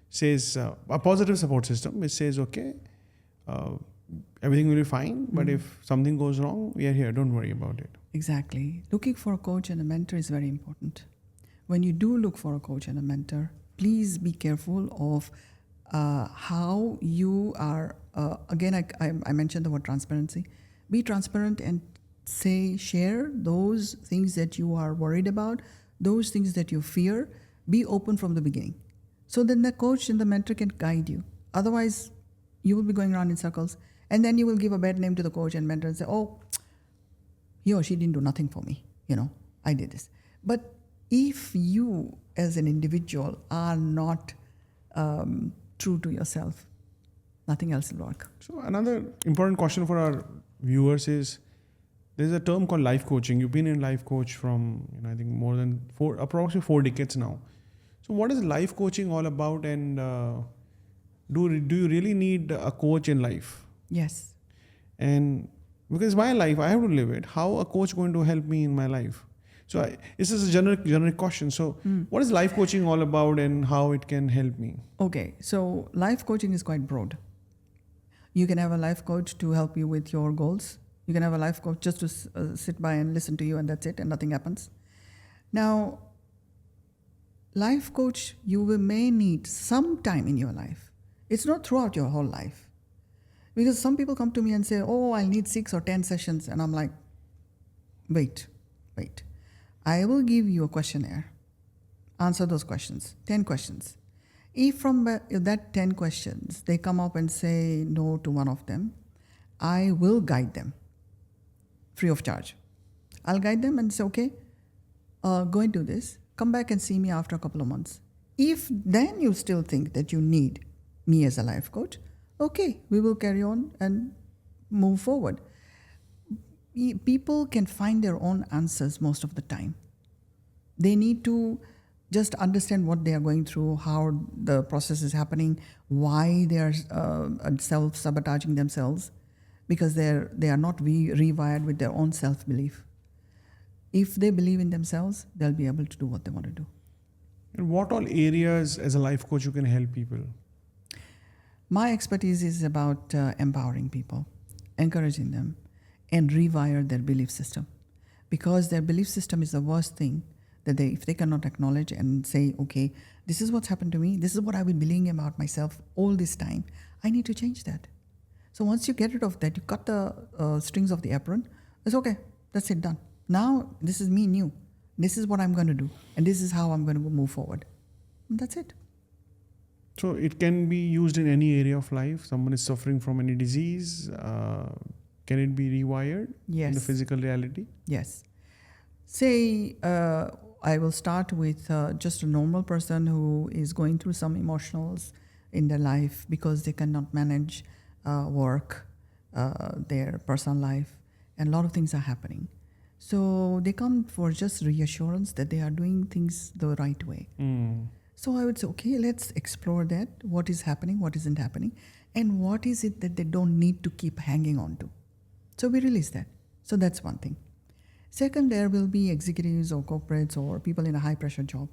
says, a positive support system which says, okay, everything will be fine, but if something goes wrong, we are here, don't worry about it. Exactly. Looking for a coach and a mentor is very important. When you do look for a coach and a mentor, please be careful of how you are, again, I mentioned the word transparency. Be transparent and share those things that you are worried about, those things that you fear. Be open from the beginning. So then the coach and the mentor can guide you. Otherwise, you will be going around in circles. And then you will give a bad name to the coach and mentor and say, oh, he or she didn't do nothing for me. I did this. But if you as an individual are not true to yourself, nothing else will work. So another important question for our viewers is, there's a term called life coaching. You've been in life coach from, I think more than approximately 4 decades now. So what is life coaching all about, and do you really need a coach in life? Yes. And because my life, I have to live it. How a coach going to help me in my life? So this is a generic question. So what is life coaching all about and how it can help me? Okay, so life coaching is quite broad. You can have a life coach to help you with your goals. You can have a life coach just to sit by and listen to you and that's it and nothing happens. Now, life coach you may need some time in your life. It's not throughout your whole life. Because some people come to me and say, oh, I'll need 6 or 10 sessions. And I'm like, wait. I will give you a questionnaire. Answer those questions, 10 questions. If from that 10 questions, they come up and say no to one of them, I will guide them free of charge. I'll guide them and say, okay, go and do this. Come back and see me after a couple of months. If then you still think that you need me as a life coach, okay, we will carry on and move forward. People can find their own answers most of the time. They need to just understand what they are going through, how the process is happening, why they are self-sabotaging themselves, because they are not rewired with their own self-belief. If they believe in themselves, they'll be able to do what they want to do. And what all areas as a life coach you can help people? My expertise is about empowering people, encouraging them, and rewire their belief system. Because their belief system is the worst thing that if they cannot acknowledge and say, okay, this is what's happened to me, this is what I've been believing about myself all this time, I need to change that. So once you get rid of that, you cut the strings of the apron, it's okay, that's it, done. Now, this is me new. This is what I'm going to do. And this is how I'm going to move forward. And that's it. So it can be used in any area of life. Someone is suffering from any disease. Can it be rewired Yes. in the physical reality? Yes. Say, I will start with just a normal person who is going through some emotionals in their life because they cannot manage work, their personal life, and a lot of things are happening. So they come for just reassurance that they are doing things the right way. So I would say, okay, let's explore that. What is happening? What isn't happening? And what is it that they don't need to keep hanging on to? So we release that. So that's one thing. Second, there will be executives or corporates or people in a high pressure job.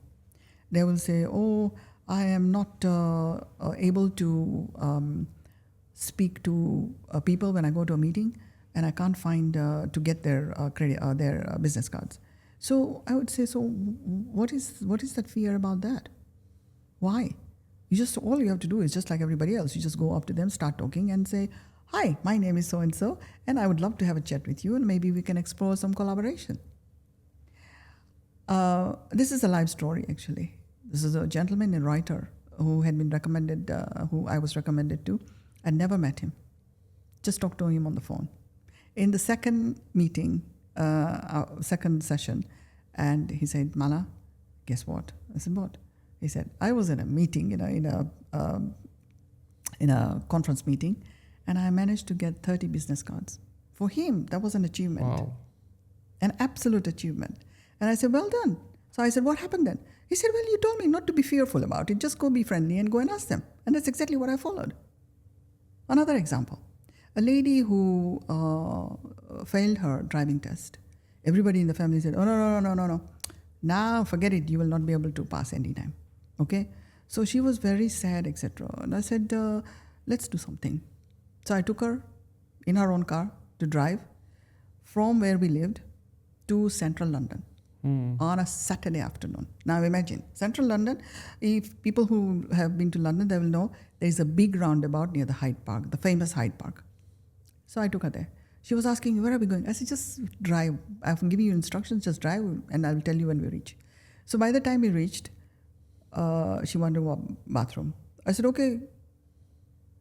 They will say, oh, I am not able to speak to people when I go to a meeting, and I can't find to get their their business cards. So I would say, so what is that fear about that? Why? All you have to do is just like everybody else. You just go up to them, start talking, and say, "Hi, my name is so and so, and I would love to have a chat with you, and maybe we can explore some collaboration." This is a live story, actually. This is a gentleman and writer who had been recommended, who I was recommended to. I never met him. Just talked to him on the phone. In the second meeting, second session, and he said, "Mala, guess what?" I said, "What?" He said, "I was in a meeting, in a conference meeting, and I managed to get 30 business cards." For him, that was an achievement. Wow. An absolute achievement. And I said, "Well done." So I said, "What happened then?" He said, "Well, you told me not to be fearful about it. Just go be friendly and go and ask them." And that's exactly what I followed. Another example. A lady who failed her driving test. Everybody in the family said, "Oh, no. Now forget it. You will not be able to pass anytime." Okay? So she was very sad, etc. And I said, let's do something. So I took her in her own car to drive from where we lived to central London on a Saturday afternoon. Now imagine, central London, if people who have been to London, they will know there is a big roundabout near the Hyde Park, the famous Hyde Park. So I took her there. She was asking, "Where are we going?" I said, "Just drive. I've given you instructions, just drive, and I'll tell you when we reach." So by the time we reached, she wanted to go bathroom. I said, "Okay,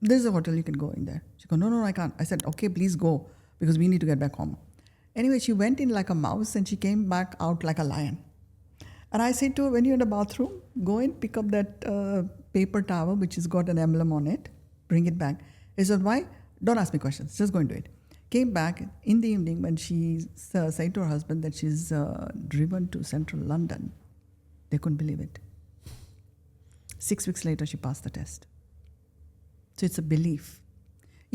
there's a hotel, you can go in there." She goes, No, I can't. I said, "Okay, please go, because we need to get back home." Anyway, she went in like a mouse and she came back out like a lion. And I said to her, "When you're in the bathroom, go and pick up that paper towel which has got an emblem on it, bring it back." He said, "Why? Don't ask me questions, just go and do it." Came back in the evening when she said to her husband that she's driven to central London. They couldn't believe it. 6 weeks later, she passed the test. So it's a belief.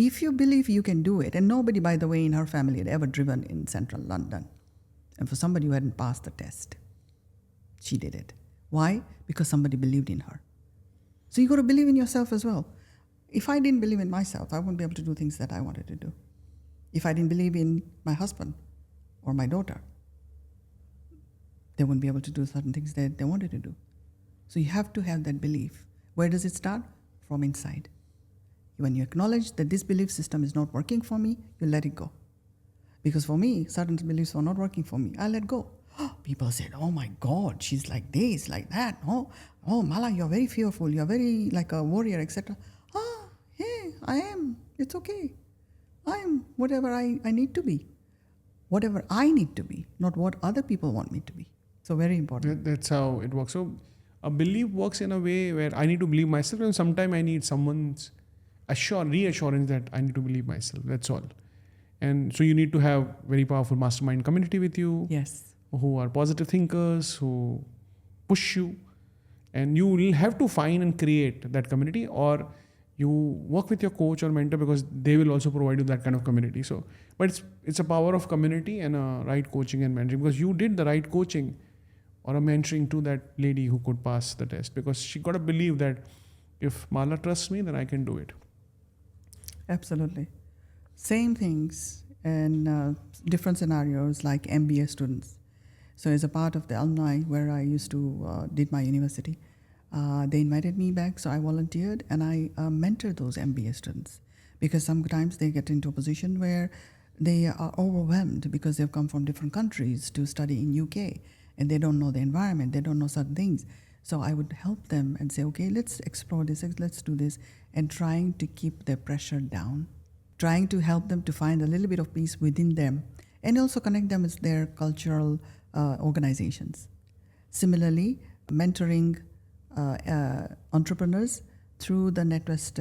If you believe you can do it, and nobody, by the way, in her family had ever driven in central London, and for somebody who hadn't passed the test, she did it. Why? Because somebody believed in her. So you got to believe in yourself as well. If I didn't believe in myself, I wouldn't be able to do things that I wanted to do. If I didn't believe in my husband or my daughter, they wouldn't be able to do certain things that they wanted to do. So you have to have that belief. Where does it start? From inside. When you acknowledge that this belief system is not working for me, you let it go. Because for me, certain beliefs were not working for me. I let go. People said, "Oh my God, she's like this, like that. Oh, Mala, you're very fearful. You're very like a warrior, etc." Hey, I am. It's okay. I am whatever I need to be. Whatever I need to be, not what other people want me to be. So very important. That's how it works. So a belief works in a way where I need to believe myself, and sometimes I need someone's reassurance that I need to believe myself. That's all. And so you need to have very powerful mastermind community with you. Yes. Who are positive thinkers, who push you. And you will have to find and create that community, or you work with your coach or mentor, because they will also provide you that kind of community. So, but it's a power of community and a right coaching and mentoring, because you did the right coaching or a mentoring to that lady who could pass the test, because she got to believe that if Mala trusts me, then I can do it. Absolutely. Same things and different scenarios like MBA students. So as a part of the alumni where I used to did my university, they invited me back, so I volunteered and I mentored those MBA students, because sometimes they get into a position where they are overwhelmed because they've come from different countries to study in UK and they don't know the environment, they don't know certain things. So I would help them and say, okay, let's explore this, let's do this, and trying to keep their pressure down, trying to help them to find a little bit of peace within them, and also connect them with their cultural organizations. Similarly, mentoring entrepreneurs through the NetWest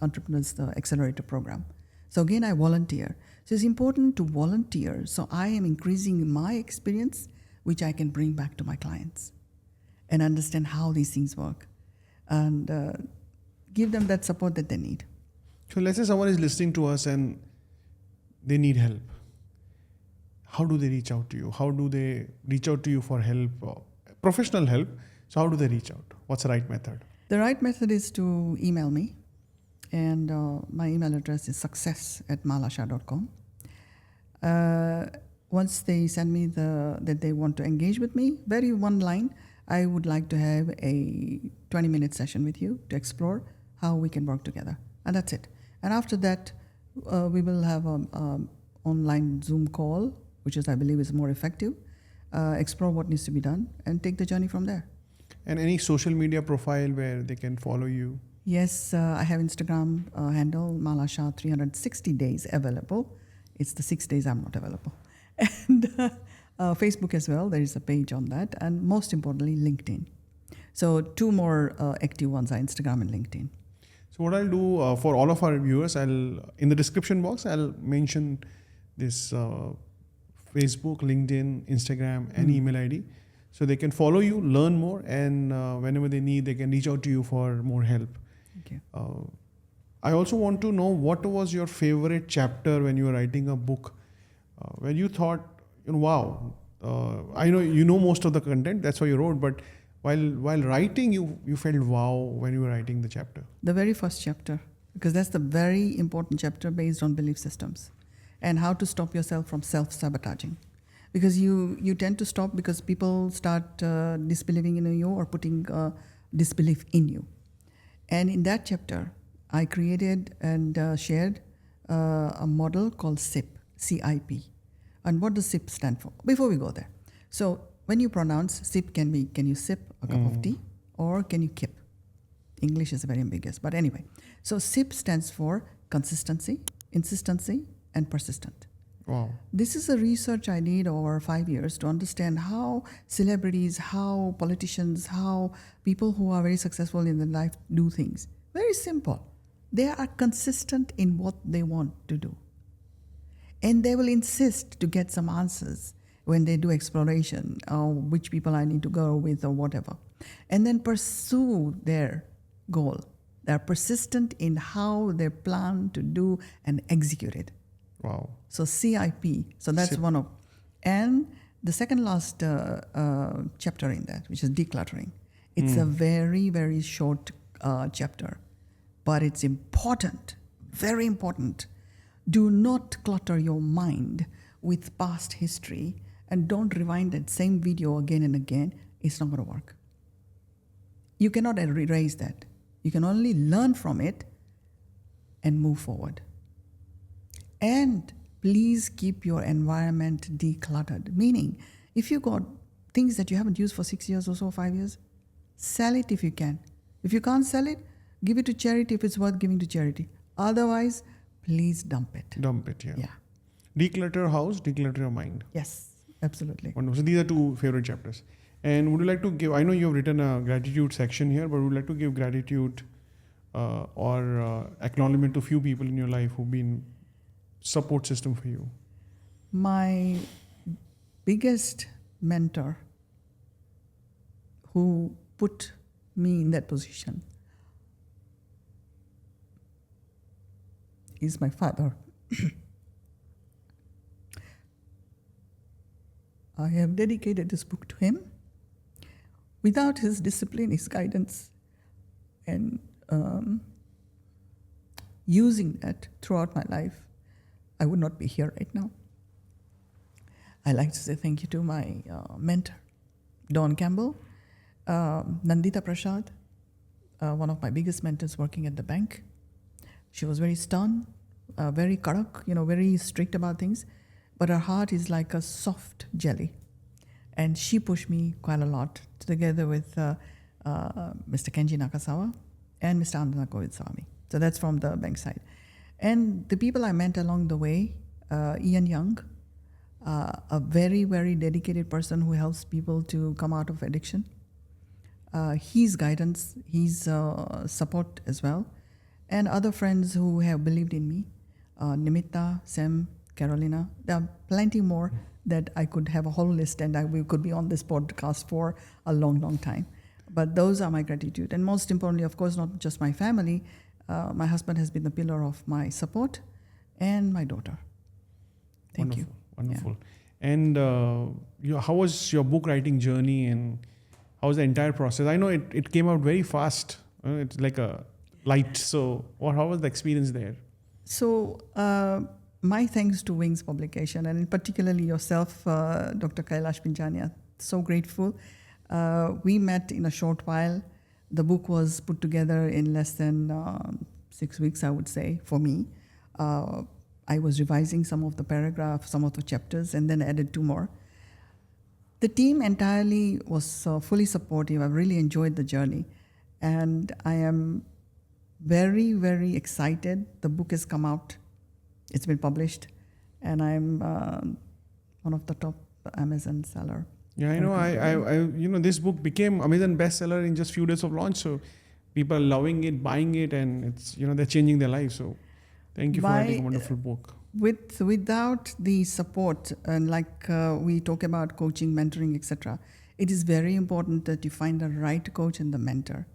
Entrepreneurs Accelerator Program. So again, I volunteer. So it's important to volunteer. So I am increasing my experience, which I can bring back to my clients and understand how these things work and give them that support that they need. So let's say someone is listening to us and they need help. How do they reach out to you? How do they reach out to you for help, professional help? So how do they reach out? What's the right method? The right method is to email me. And my email address is success@malashah.com. Once they send me that they want to engage with me, very one line, I would like to have a 20-minute session with you to explore how we can work together. And that's it. And after that, we will have an online Zoom call, which I believe is more effective, explore what needs to be done, and take the journey from there. And any social media profile where they can follow you? Yes, I have Instagram handle, Mala Shah 360 days available. It's the 6 days I'm not available. And Facebook as well, there is a page on that. And most importantly, LinkedIn. So 2 more active ones are Instagram and LinkedIn. So what I'll do for all of our viewers, in the description box, I'll mention this Facebook, LinkedIn, Instagram, and email ID. So they can follow you, learn more, and whenever they need, they can reach out to you for more help. Thank you. I also want to know, what was your favorite chapter when you were writing a book, where you thought, wow, I know you know most of the content, that's why you wrote, but while writing, you felt wow when you were writing the chapter. The very first chapter, because that's the very important chapter based on belief systems and how to stop yourself from self-sabotaging. Because you tend to stop because people start disbelieving in you or putting disbelief in you. And in that chapter, I created and shared a model called SIP, CIP. And what does SIP stand for? Before we go there. So when you pronounce SIP, can you sip a cup of tea or can you kip? English is very ambiguous, but anyway. So SIP stands for consistency, insistency, and persistent. Wow. This is a research I did over 5 years to understand how celebrities, how politicians, how people who are very successful in their life do things. Very simple. They are consistent in what they want to do. And they will insist to get some answers when they do exploration, or which people I need to go with or whatever. And then pursue their goal. They're persistent in how they plan to do and execute it. Wow. So CIP, so that's SIP. one of, and the second last chapter in that, which is decluttering. It's a very, very short chapter, but it's important, very important. Do not clutter your mind with past history and don't rewind that same video again and again. It's not going to work. You cannot erase that. You can only learn from it and move forward. And please keep your environment decluttered. Meaning, if you got things that you haven't used for 6 years or so, 5 years, sell it if you can. If you can't sell it, give it to charity if it's worth giving to charity. Otherwise, please dump it. Dump it, yeah. Yeah. Declutter your house, declutter your mind. Yes, absolutely. Wonderful. So these are 2 favorite chapters. And would you like to give, I know you've written a gratitude section here, but would you like to give gratitude or acknowledgement to few people in your life who've been support system for you? My biggest mentor who put me in that position is my father. I have dedicated this book to him. Without his discipline, his guidance, and using that throughout my life, I would not be here right now. I like to say thank you to my mentor, Don Campbell, Nandita Prasad, one of my biggest mentors working at the bank. She was very stern, very karak, very strict about things, but her heart is like a soft jelly. And she pushed me quite a lot, together with Mr. Kenji Nakasawa and Mr. Andana Kovitswamy. So that's from the bank side. And the people I met along the way, Ian Young, a very, very dedicated person who helps people to come out of addiction. His guidance, his support as well, and other friends who have believed in me, Nimitta, Sam, Carolina. There are plenty more that I could have a whole list, and we could be on this podcast for a long, long time. But those are my gratitude. And most importantly, of course, not just my family, my husband has been the pillar of my support, and my daughter. Thank you. Wonderful. Yeah. And how was your book writing journey, and how was the entire process? I know it came out very fast. It's like a light. So, how was the experience there? So, my thanks to Wings Publication, and particularly yourself, Dr. Kailash Pinjani. I'm so grateful. We met in a short while. The book was put together in less than 6 weeks, I would say, for me. I was revising some of the paragraphs, some of the chapters, and then added 2 more. The team entirely was fully supportive. I really enjoyed the journey. And I am very, very excited. The book has come out. It's been published. And I'm one of the top Amazon seller. Yeah, I know. This book became Amazon bestseller in just few days of launch. So people are loving it, buying it, and it's they're changing their lives. So thank you for writing a wonderful book. Without the support, and like we talk about coaching, mentoring, etc., it is very important that you find the right coach and the mentor.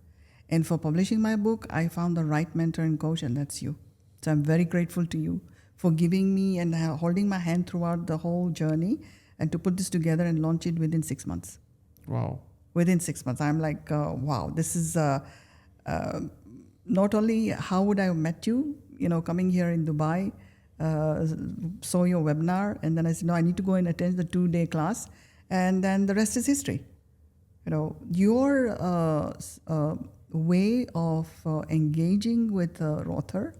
And for publishing my book, I found the right mentor and coach, and that's you. So I'm very grateful to you for giving me and holding my hand throughout the whole journey, and to put this together and launch it within 6 months. Wow. Within 6 months. I'm like, wow, this is not only how would I have met you, coming here in Dubai, saw your webinar, and then I said, no, I need to go and attend the 2-day class, and then the rest is history. Your way of engaging with the author,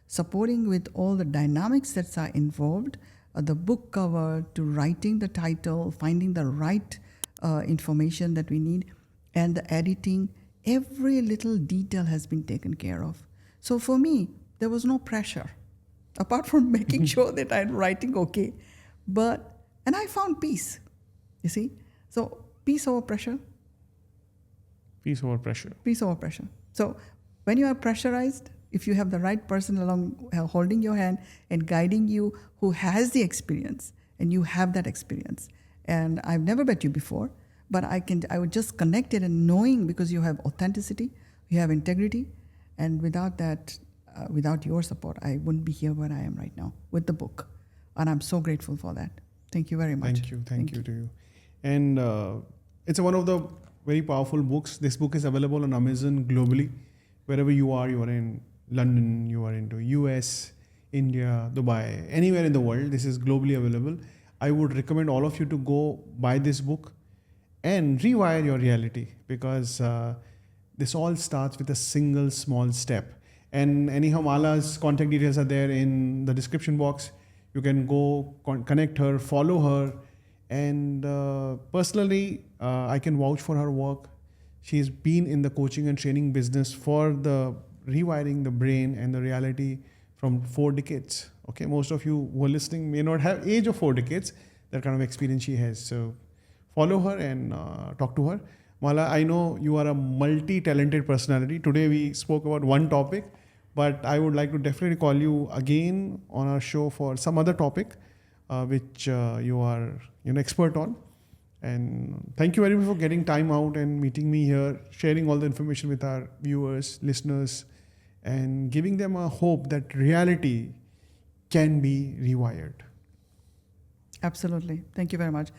supporting with all the dynamics that are involved, the book cover to writing the title, finding the right information that we need, and the editing, every little detail has been taken care of. So for me, there was no pressure, apart from making sure that I'm writing okay. And I found peace, you see. So peace over pressure. Peace over pressure. Peace over pressure. So when you are pressurized, if you have the right person along holding your hand and guiding you who has the experience, and you have that experience, and I've never met you before, but I would just connect it, and knowing, because you have authenticity, you have integrity, and without that, without your support, I wouldn't be here where I am right now with the book. And I'm so grateful for that. Thank you very much. Thank you to you. And it's one of the very powerful books. This book is available on Amazon globally. Wherever you are in London, you are into US, India, Dubai, anywhere in the world, this is globally available. I would recommend all of you to go buy this book and rewire your reality, because this all starts with a single small step. And anyhow, Mala's contact details are there in the description box. You can go connect her, follow her. And personally, I can vouch for her work. She's been in the coaching and training business for the rewiring the brain and the reality from 4 decades. Okay, most of you who are listening may not have age of 4 decades, that kind of experience she has. So follow her and talk to her. Mala, I know you are a multi-talented personality. Today we spoke about one topic, but I would like to definitely call you again on our show for some other topic which you are expert on. And thank you very much for getting time out and meeting me here, sharing all the information with our viewers, listeners, and giving them a hope that reality can be rewired. Absolutely. Thank you very much.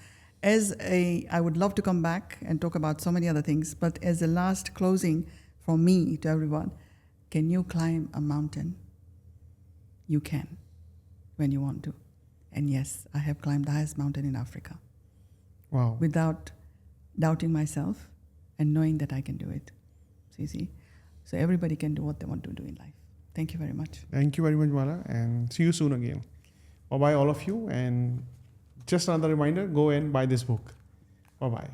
I would love to come back and talk about so many other things, but as a last closing from me to everyone, can you climb a mountain? You can, when you want to. And yes, I have climbed the highest mountain in Africa. Wow. Without doubting myself and knowing that I can do it. So you see, so everybody can do what they want to do in life. Thank you very much. Thank you very much, Mala, and see you soon again. Bye-bye all of you, and just another reminder, go and buy this book. Bye-bye.